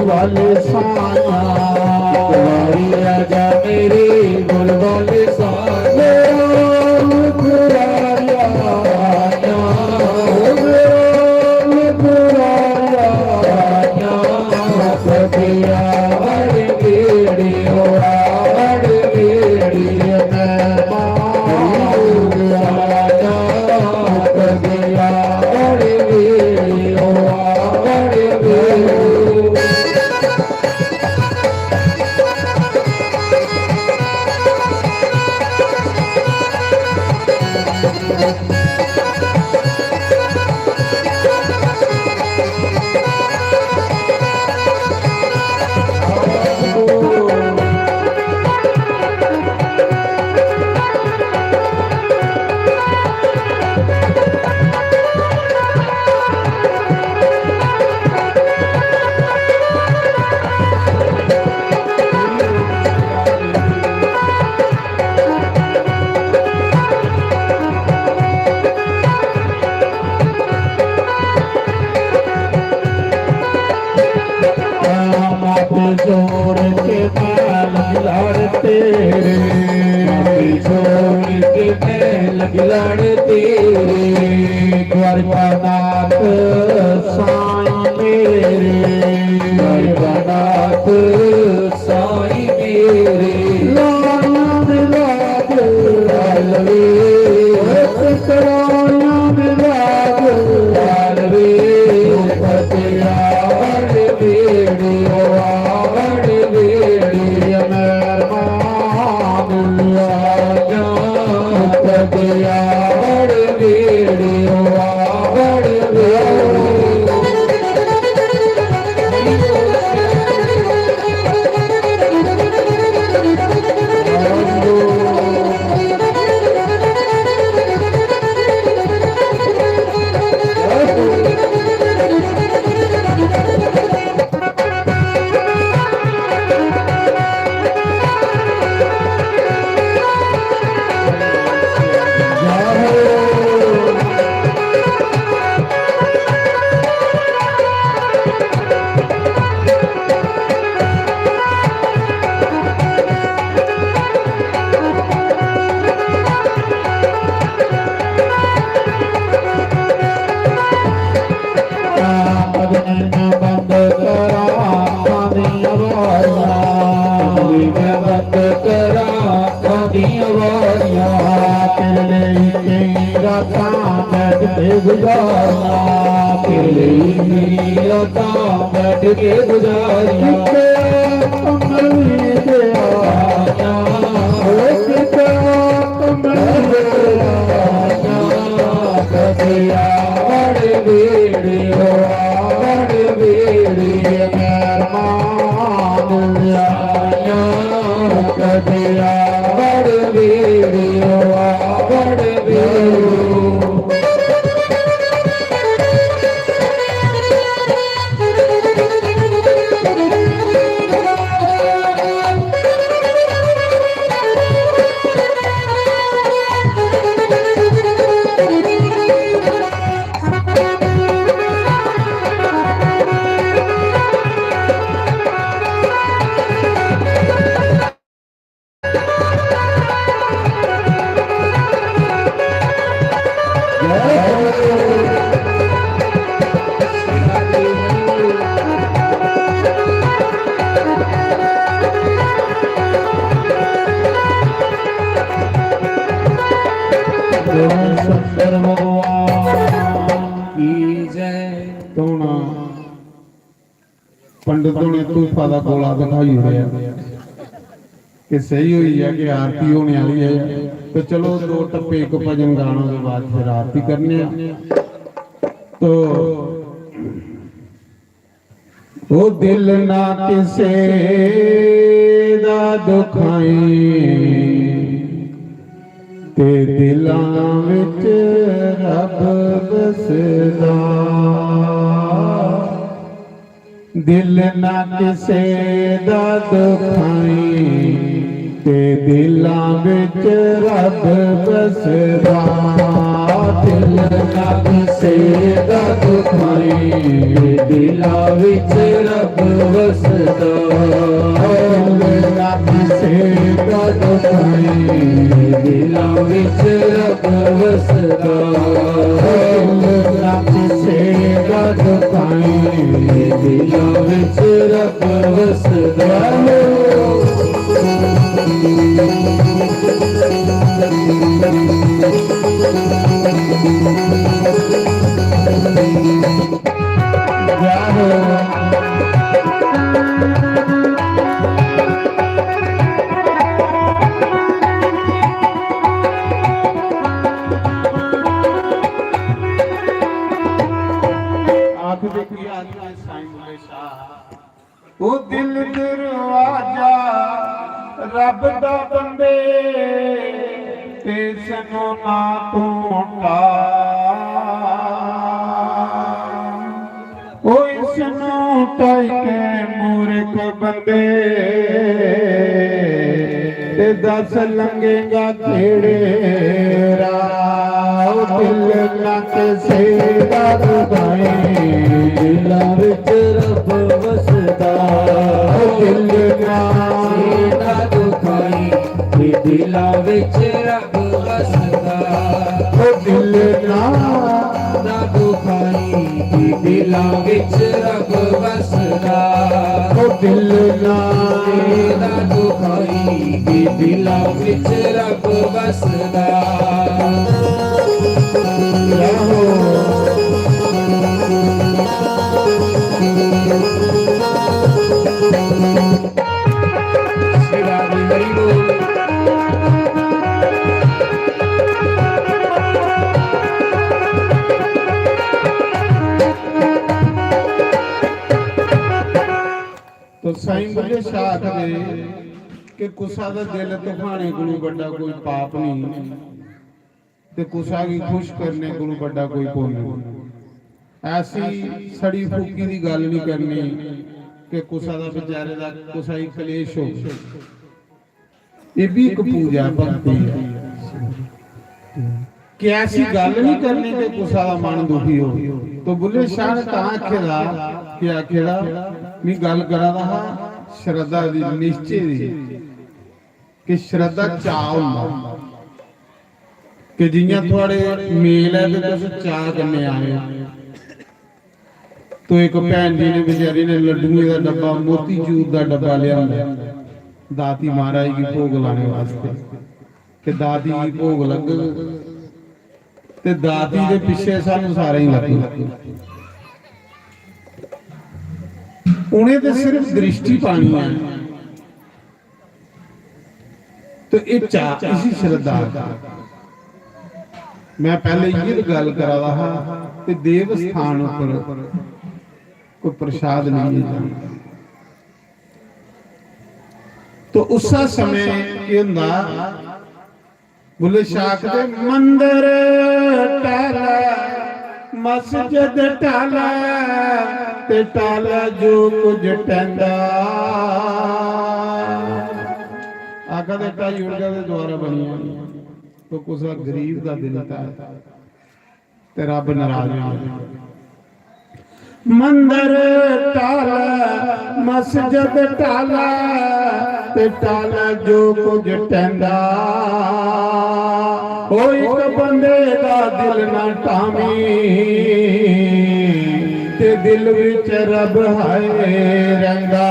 ਵਾਲੇ ਸਾਇਆ ਵਾਰੀ ਆਜਾ ਮੇਰੇ ਗੁਰ ਵਾਲੇ ਸਾਇਆ ਮੇਰਾ ਲੜ ਤੇਰੇ ਦਵਾਰਕਾਨਾਥ ਸਾਈਂ ਮੇਰੇ ਦਵਾਰਕਾਨਾਥ ਸਾਈਂ ਮੇਰੇ ਲਾਲਾਂ ਦੇ ਲਾਗ ਲਾਲਵੇ ਕਰਾਇਆ ਦੇ ਲਾਗ ਲਾਲਵੇ ਪਤਿਆ ਵੜ ਵੇੜੇ ਆਵੜ ਵੇੜੇ ਅਮਰ ਮਾਨ ਆਜਾ ਪਤਿਆ ਵੜ ਵੇੜੇ ਆਵੜ ਵੇੜੇ गुजारना तेरे मेरी रातां बैठ के गुजारिया कमल दे आया कमल दे आया कदिया बड़ बेड़े बड़ बेड़े मेहरबान आया कदिया बड़ बेड़े बड़ बेड़े शंकर भगवान की जय। ਤੋਣਾ ਪੰਡਤ ਨੇ ਤੂਫਾ ਦਾ ਗੋਲਾ ਦਿਖਾਈ ਹੋਇਆ ਕਿ ਸਹੀ ਹੋਈ ਹੈ ਕਿ ਆਰਤੀ ਹੋਣੇ ਵਾਲੀ ਹੈ ਤੇ ਚਲੋ ਦੋ ਟੱਪੇ ਇੱਕ ਭਜਨ ਗਾਣਾ ਦੇ ਬਾਅਦ ਫਿਰ ਆਰਤੀ ਕਰਨੇ ਆ ਤੋ ਉਹ ਦਿਲ ਨਾ ਕਿਸੇ ਦਾ ਦੁਖਾਈ ਤੇ ਦਿਲਾਂ ਵਿੱਚ ਰੱਬ ਵਸਦਾ ਦਿਲ ਨਾ ਕਿਸੇ ਦਾ ਦੁਖਾਈ ਤੇ ਦਿਲਾਂ ਵਿੱਚ ਰੱਬ ਵਸਦਾ ਦਿਲ ਨਾ ਕਿਸੇ ਦਾ ਦੁਖਾਈ ਦਿਲਾਂ ਵਿੱਚ ਰੱਬ ਵਸਦਾ ਦਿਲ ਨਾ ਕਿਸੇ ਦਾ ਦੁਖਾਈ ਦਿਲਾਂ ਵਿੱਚ ਰੱਬ ਵਸਦਾ ਦਿਲ ਨਾ ਕਿਸੇ ਦਾ ਦੁਖਾਈ ਦਿਲਾਂ ਵਿੱਚ ਰੱਬ ਵਸਦਾ ਉਹ ਦਿਲ ਦਰਵਾਜ਼ਾ ਰੱਬ ਦਾ ਬੰਦੇ ਤੇ ਸਨੋ ਨਾ ਟੁੱਟਾ ਉਹ ਇਸ ਨੂੰ ਟਾਈ ਕੇ ਮੂਰਖ ਬੰਦੇ ਤੇ ਦਸ ਲੰਗੇਗਾ ਕਿਹੜੇ ਰਾਹ ਦਿਲ ਨਾ ਕਿਸੇ ਦਾ ਦੁਖਾਈ ਦਿਲਾਂ ਵਿੱਚ ਰੱਬ ਵਸਦਾ ਦਿਲ ਨਾ ਕਿਸੇ ਦਾ ਦੁਖਾਈ ਤੇ ਦਿਲਾਂ ਵਿੱਚ ਰੱਬ ਵਸਦਾ। ਉਹ ਦਿਲ ਨਾ ਦੁਖਾਈ ਤੇ ਦਿਲਾਂ ਵਿੱਚ ਰੱਬ ਵਸਦਾ। ਉਹ ਦਿਲ ਨਾ ਦੁਖਾਈ ਤੇ ਦਿਲਾਂ ਵਿੱਚ ਰੱਬ ਵਸਦਾ। तो साईं बुल्ले शाह आखदे कि कुसा दा दिल तूफाने कोलों बड़ा कोई पाप नहीं ते कुसा की खुश करने कोलों बड़ा कोई पुण्य नहीं। ऐसी सड़ी फूकी दी गल नहीं करनी कि कुसा दा बेचारे दा कुसा ही कलेश हो। ये भी एक पूजा भक्ति है कि ऐसी गल नहीं करनी कि कुसा दा मन दुखी हो। तो बुल्ले शाह ने तां आखेदा कि आखेदा मैं गल करा रहा श्रद्धा दी निश्चय दी कि श्रद्धा चाह हुंदा कि जियां थोड़े मेल है ते तुस चाह करने आए तो एक भैन जी ने बेचारी ने लड्डूए का डब्बा मोतीचूर का डब्बा लिया दाती महाराज की भोग लाने वास्ते कि दाती की भोग लग ते दाती के पिछे सानू सारे ही लग उन्हें तो सिर्फ दृष्टि पानी है तो ये चाह इसी श्रद्धा मैं पहले ये गल करा रहा कि देव स्थान पर कोई प्रसाद नहीं है तो उस समय ये हुंदा बुल्ले शाह दे मंदिर टाला मस्जिद टाला ते टाला जो कुछ टंदा आका दे ढाई उर्गा दे द्वारा बनिया तो कुछ गरीब का दिल था ते रब नाराज हो गया। मंदिर टाला मस्जिद टाला ते टाला जो कुछ टंदा हो एक बंदे का दिल ना टामी ते दिल विच रब है रंगा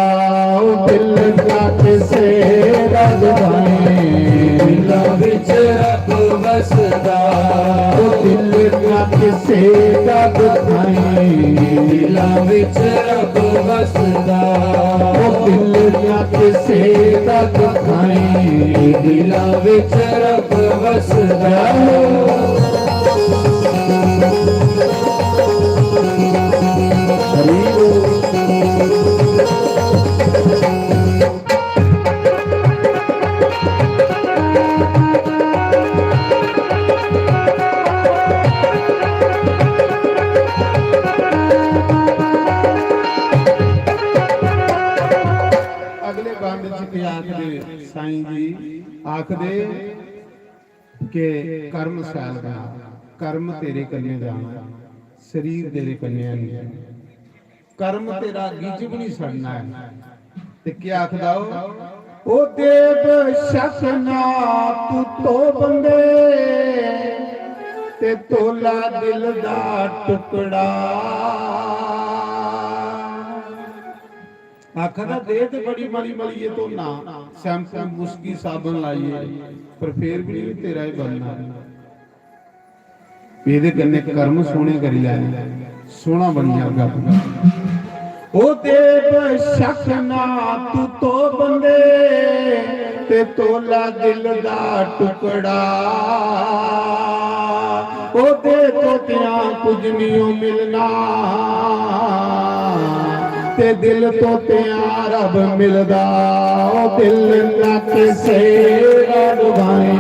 दिल का किसे रब है दिल विच रब वसदा दिल का किसे रब है दिल विच रब वसदा दिल का किसे रब है दिल विच रब वसदा। साईं जी आखदे के कर्म सैल बना कर्म तेरे कन्ने जाना शरीर तेरे कन्ने नहीं कर्म तेरा गिज भी नहीं सड़ना है ते क्या आखदा ओ देव शक ना तू तो बंदे ते तोला दिल दा टुकड़ा आखदा दे ते बड़ी मली मलिए तो ना शैम्पू मुस्की साबन लाइए पर फिर भी नहीं तेरा ही बनना ਇਹਦੇ ਕੰਨੇ कर्म सोने करी लैने सोना बन जाएगा ओ देव शक ना तू तो बंदे ते तोला दिल दा टुकड़ा ओ दे तो त्या कुछ नहीं मिलना ते दिल तो त्या रब मिलदा ओ दिल ना किसे रब भाई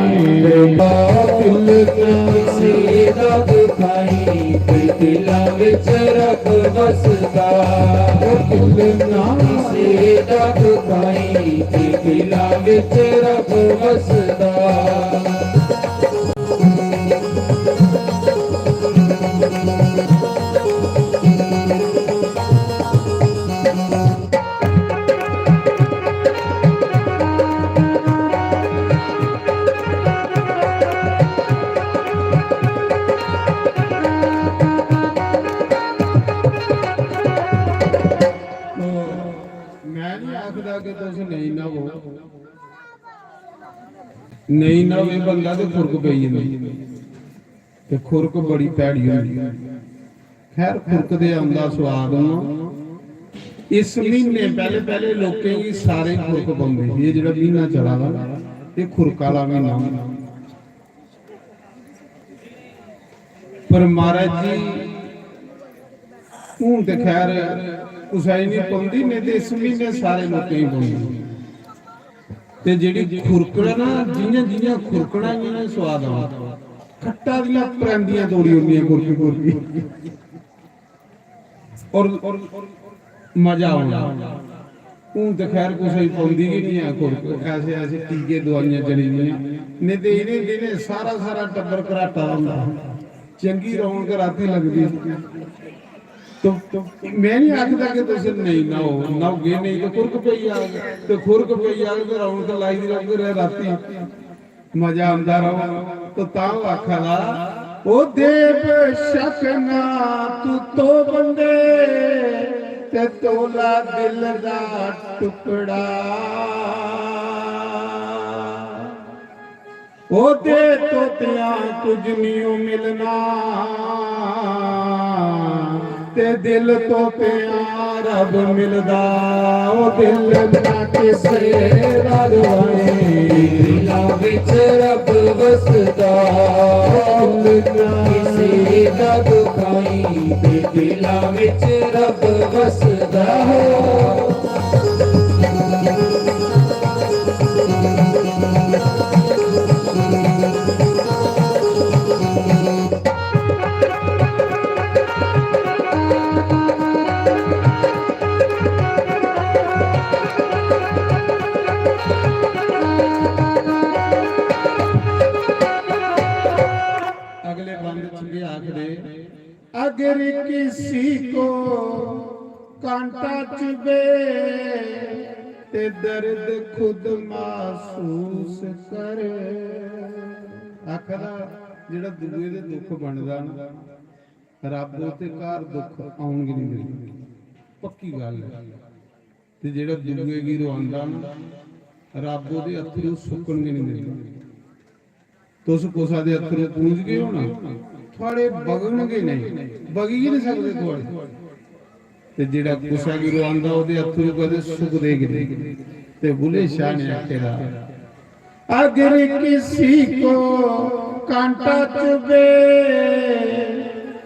दिल किसे रब भाई दिल विच रब वसदा दिल ना किसे रब भाई दिल विच रब वसदा। ਨਹੀਂ ਨਾ ਹੋਵੇ ਬੰਦਾ ਤੇ ਖੁਰਕ ਪਈ ਜਾਂਦੀ ਤੇ ਖੁਰਕ ਬੜੀ ਭੈੜੀ ਹੁੰਦੀ ਹੈ। ਖੈਰ ਖੁਰਕ ਦੇ ਆਉਂਦਾ ਸਵਾਦ ਨੂੰ ਇਸ ਮਹੀਨੇ ਪਹਿਲੇ ਲੋਕਾਂ ਦੀ ਸਾਰੇ ਖੁਰਕ ਪਾਉਂਦੇ ਸੀ। ਇਹ ਜਿਹੜਾ ਮਹੀਨਾ ਚਲਾ ਵਾ ਇਹ ਖੁਰਕ ਵਾਲਾ ਮਹੀਨਾ ਹੁੰਦਾ। ਪਰ ਮਹਾਰਾਜ ਜੀ ਹੁਣ ਤੇ ਖੈਰ ਉਸਾਈ ਨਹੀਂ ਪਾਉਂਦੀ, ਨਹੀਂ ਤੇ ਇਸ ਮਹੀਨੇ ਸਾਰੇ ਲੋਕਾਂ ਹੀ ਪਾਉਂਦੇ। ਤੇ ਜਿਹੜੀ ਖੁਰਕਣਾ ਨਾ ਜਿਹੀਆਂ ਖੁਰਕਣਾ ਜਿਹਨੇ ਸਵਾਦ ਆਉਂਦਾ ਖੱਟਾ ਦੀਆਂ ਪਰਾਂਦੀਆਂ ਤੋੜੀ ਹੁੰਦੀਆਂ ਖੁਰਕੀ ਔਰ ਮਜ਼ਾ ਆਉਂਦਾ। ਹੁਣ ਤੇ ਖੈਰ ਕੁਛ ਹੀ ਪਾਉਂਦੀ ਹੀ ਨਹੀਂ ਆ ਖੁਰਕ, ਐਸੇ ਟੀਕੇ ਦਵਾਈਆਂ ਚਲੀ ਗਈਆਂ। ਨਹੀਂ ਤੇ ਇਹਨੇ ਦਿਨੇ ਸਾਰਾ ਟੱਬਰ ਘਰਾਟਾ ਹੁੰਦਾ, ਚੰਗੀ ਰੌਣਕ ਰਾਤੀ ਲੱਗਦੀ। ਮੈਂ ਨਹੀਂ ਆਖਦਾ ਕਿ ਤੁਸੀਂ ਨਹੀਂ ਨਾਓਗੇ ਨਹੀਂ ਤੇ ਖੁਰਕ ਪਈ ਆ ਤੇ ਖੁਰਕ ਪਈ ਆ ਤੇ ਰੌਣਕ ਲਾਈ ਦੀ ਰਹੇ ਰਾਤੀ ਮਜ਼ਾ ਆਉਂਦਾ ਰਹੋ। ਤਾਂ ਆਖਦਾ ਉਹ ਦੇਵ ਸ਼ਕਨਾ ਤੂੰ ਤੋ ਬੰਦੇ ਤੇ ਤੋਲਾ ਦਿਲ ਦਾ ਟੁਕੜਾ ਉਹਦੇ ਤੋਤਿਆਂ ਤੁਝ ਨਿਉ ਮਿਲਣਾ ਤੇ ਦਿਲ ਤੋਂ ਪਿਆਰ ਰੱਬ ਮਿਲਦਾ। ਉਹ ਦਿਲ ਨਾ ਕਿਸੇ ਦਾ ਰਵਾਏ ਦਿਲਾਂ ਵਿੱਚ ਰੱਬ ਵਸਦਾ। ਦਿਲ ਨਾ ਕਿਸੇ ਦਾ ਦੁਖਾਈ ਤੇ ਦਿਲਾਂ ਵਿੱਚ ਰੱਬ ਵਸਦਾ। अगर किसी को कांटा चुभे ते दर्द खुद महसूस करे। आखदा जेड़ा दूए दे दुख बनदा ना रब ते घर दुख आउणगे नहीं दिंदा, पक्की गल है। ते जेड़ा दूए गी रोंदा ना रब ओदे अथरू सुकणगे नहीं दिंदा। तुस कुसा दे अथरू पूंज गए हो ना थोड़े बगणगे नहीं, बगी ही नहीं सकते थोड़े। ते जेड़ा कुसा गी रोंदा ओदे अथरू कदे सुकदे नहीं। ते बुले शाह ने आखेदा अगर किसी को कांटा चुभे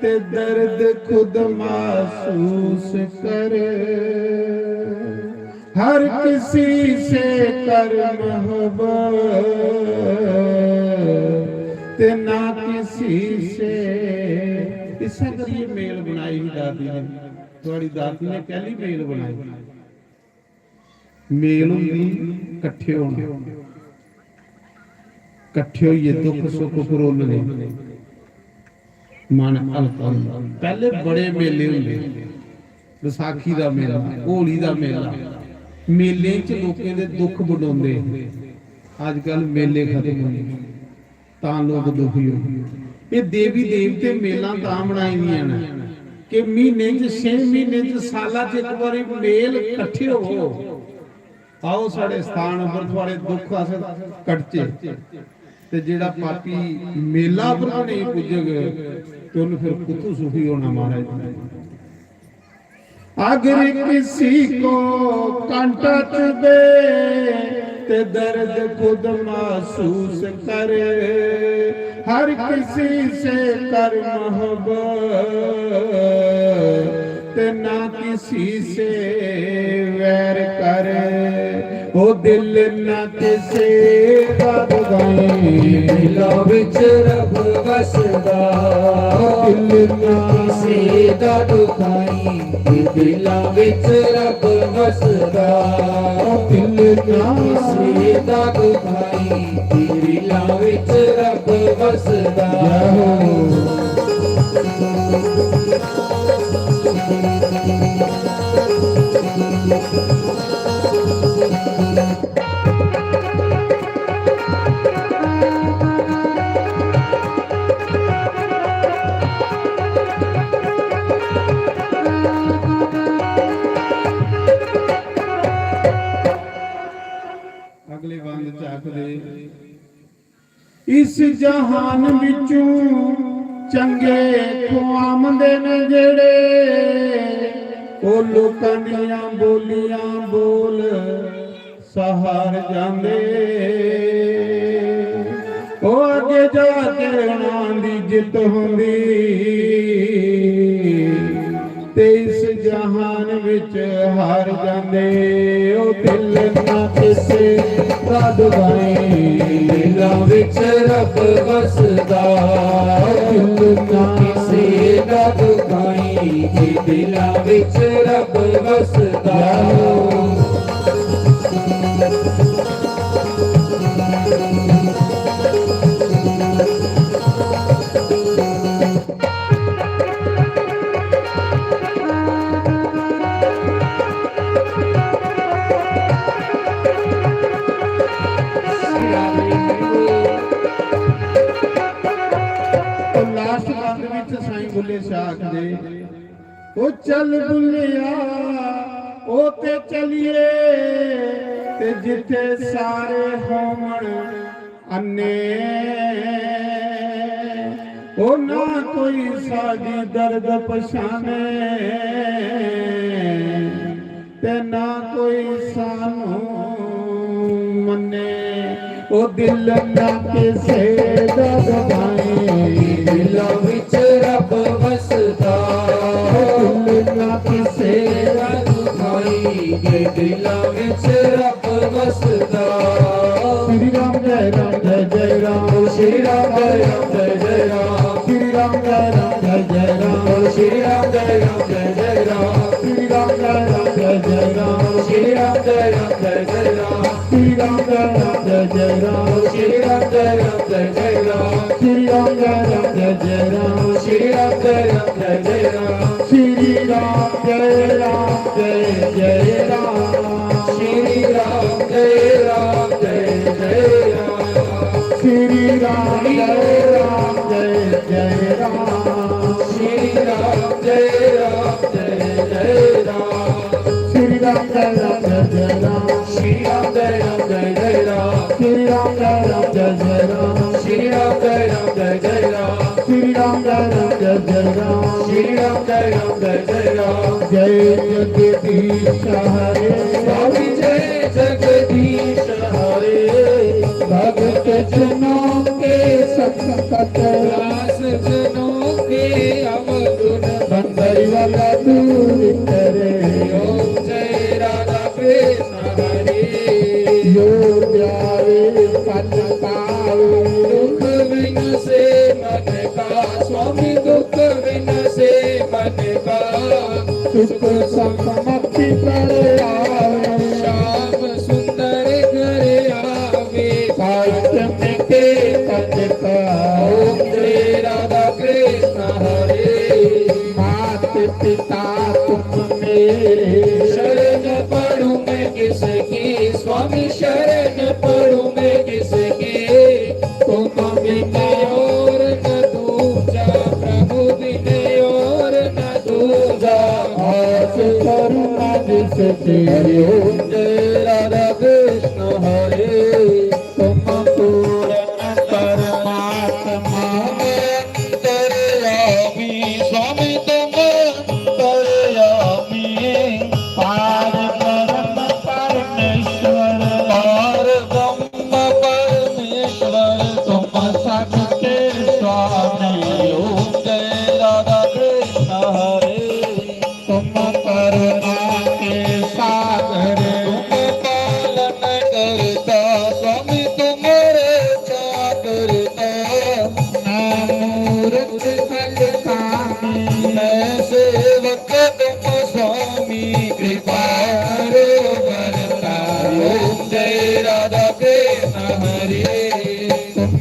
ते दर्द खुद महसूस करे। हर किसी से कर मोहब्बत ते ना किसी से। इस करिए मेल बनाई दादी ने, थोड़ी दादी ने पहली मेल बनाई। मेल होंदी कट्ठे होना, कट्ठे होइए दुख सुख फरोलने मन हल्का। पहले बड़े मेले होंदे, विसाखी दा मेला, होली दा मेला, मेले च लोकें दे दुख वंडाउंदे। अजकल मेले खत्म हो गए तां लोग दुखी हो। ये देवी देवते मेला तां बनाईਆਂ ने कि महीने च 6 महीने च साला च एक बारी मेल इकट्ठे हो। आओ साडे स्थान उपर थोड़े दुख अस कटचे ते जेड़ा पापी मेला पर नहीं पुजगे तो उन्हें फिर कुत्तू सुखी होना महाराज। अगर किसी को कांटा चुभे ते दर्द खुद महसूस करे। हर किसी से कर मोहब्बत ते ना किसी से वैर करे। ओ दिल ना किसे दा दुगाई दिलों विच रब वसदा। दिल ना किसे दा दुखाई दिलों विच रब वसदा। दिल ना किसे दा दुखाई दिलों विच रब वसदा। इस जहान विचों चंगे खुआमदे ने जेड़े ओ लोकां दियां बोलियां बोल सहार जांदे ओ अगे जाके उन्हां दी जित हुंदी ते इस जहान विच हार जांदे ओ दिल ना किसे दा दुआई दिलां विच रब वसदा दिल ना किसे दा दुखाई दिलां विच रब वसदा लास्ट बंद विच साईं बुल्ले शाह दे ओ चल बुल्लिया ओ ते चलिए ते जिथे सारे होमण अन्ने ओ ना कोई साडी दर्द पछाने ते ना कोई सानू मन्ने ओ दिल ना किसे दा दुआई दिलां विच रब वसदा दिल ना किसे दा दुखाई दिलां विच रब वसदा श्री राम जय जय राम श्री राम जय जय राम श्री राम जय जय राम श्री राम जय राम श्री राम जय राम श्री राम जय राम श्री राम जय राम श्री राम जय राम श्री राम जय राम श्री राम जय राम श्री राम जय राम जय राम श्री राम जय राम जय राम श्री राम जय राम जय राम श्री राम जय राम जय राम श्री राम जय राम श्री राम जय राम श्री राम जय राम श्री राम जय राम श्री राम जय राम श्री राम जय राम जय जगदीश हरे स्वामी जय जगदीश हरे भगत जनों के संकट दास जनों के अवगुण बंदर वाला दूर करे ओम जय राधा कृष्ण हरे यो प्यारे पद पावे दुख बिन से मन का स्वामी दुख बिन से मन का सुख संपत्ति पर आवे श्याम सुंदर घर आवे साहित्य के पद का ओम जय राधा कृष्ण हरे मात पिता तुम मेरे शरण पढ़ूं मैं किसकी स्वामी शरण पढ़ूं मैं किसकी तुम बिन और न दूजा प्रभु बिन और न दूजा आस करुणा जिस तेरे ओम जय राधा कृष्ण हरे तुम पूर्ण परमात्मा अंतर्यामी स्वामी तुम अंतर्यामी पार ब्रह्म परमेश्वर पार ब्रह्म परमेश्वर तुम सबके स्वामी ओम जय राधा कृष्ण हरे तुम करुणा के सागर तुम पालन करता स्वामी तुम्हारे चाकरता मूर्त फलकामी मैं सेवक तुम स्वामी कृपा करो बरता ओम जय राधा कृष्ण हरे तुम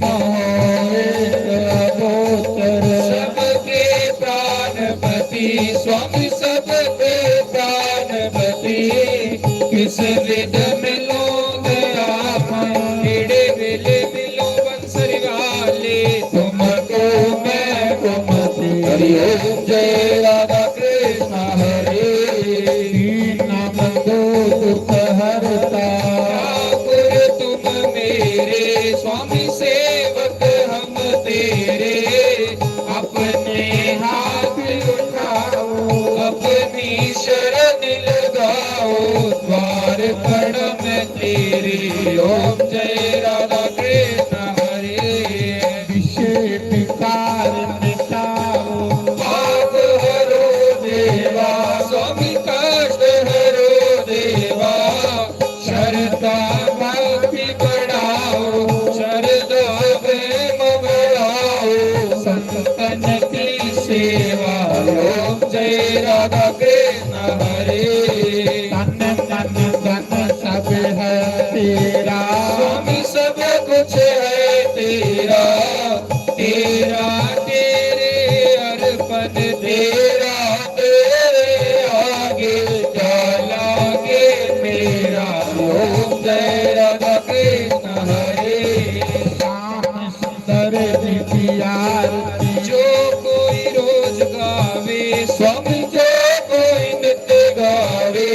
गोचर सबके प्राणपति स्वामी सबके प्राणपति किस विध मिलो दया केड़े वेले मिलो बंसरी वाले तुमको मैं तुमसे हरि ओम जय राधा कृष्ण हरे नाम दो दुख हरता ठाकुर तुम मेरे स्वामी सेवक राधा कृष्ण हरे तन मन धन सब है तेरा स्वामी सब कुछ है तेरा तेरा तेरे अर्पण तेरा तेरे आगे क्या लागे मेरा ओम जय राधा कृष्ण हरे श्याम सुंदर की आरती जो कोई रोज गावे स्वामी जो कोई नित्य गावे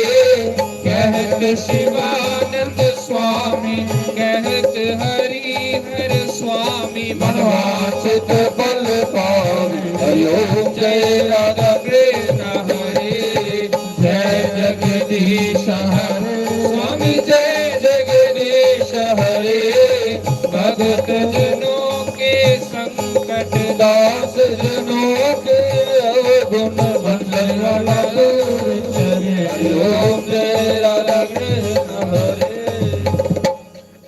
कहत शिवानंद स्वामी कहत हरि हर स्वामी मनवांचित फल पावे हरि ओम जय राधा कृष्ण हरे जय जगदीश हरे स्वामी जय जगदीश हरे भगत जनों के संकट दास जनों के अवगुण भंडन वाला दूर चले ओम जय राधा कृष्ण हरे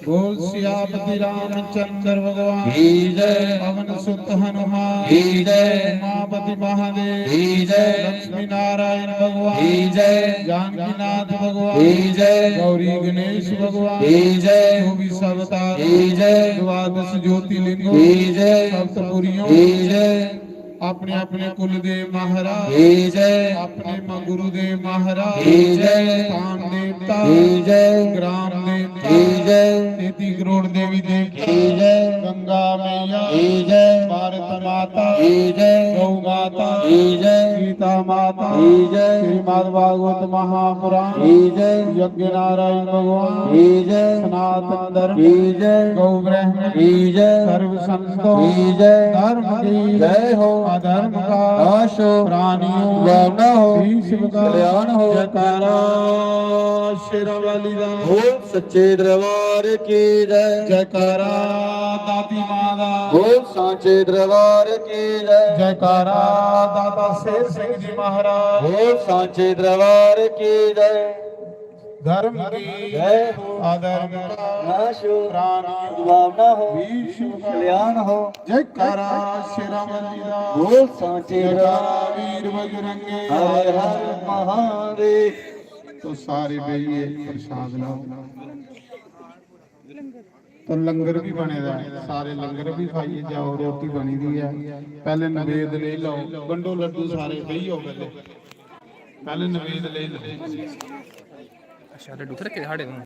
बोल सियापति रामचंद्र भगवान की जय पवन सुत हनुमान की जय उमापति महादेव की जय लक्ष्मी नारायण भगवान की जय जानकीनाथ भगवान की जय गौरी गणेश भगवान की जय जो भी सब अवतार की जय द्वादश ज्योतिर्लिंगों की जय सप्तपुरियों की जय अपने अपने कुलदेव महाराज की जय अपने गुरुदेव महाराज की जय स्थान देवता की जय ग्राम देवता की जय 33 करोड़ देवी देवता की जय गंगा मैया की जय भारत माता की जय गौ माता की जय सीता माता की जय श्रीमद् भागवत महापुराण की जय यज्ञ नारायण भगवान की जय सनातन धर्म की जय गौ ब्राह्मण की जय सर्व संतों की जय धर्म की जय हो अधर्म का नाश हो प्राणियों भावना हो विश्व का कल्याण हो जयकारा शेरावाली दा बोल सच्चे दरबार की जय जयकारा दाती माता बोल सांचे दरबार की जय जयकारा दाता शेर सिंह जी महाराज बोल सांचे दरबार की जय धर्म की जय अधर्म का नाश हो प्राणियों भावना हो विश्व का कल्याण हो जयकारा शेरावाली दा बोल सांचे जयकारा दरबार वीर बजरंगे हर हर महादेव तो सारे बेइए प्रसाद लो तो लंगर भी बने दा है सारे लंगर भी खाइए जाओ रोटी बनी दी है पहले नवेद ले लो गंडो लड्डू सारे बेइयो पहले नवेद ले लो अच्छा लड्डू थे रखे साढ़े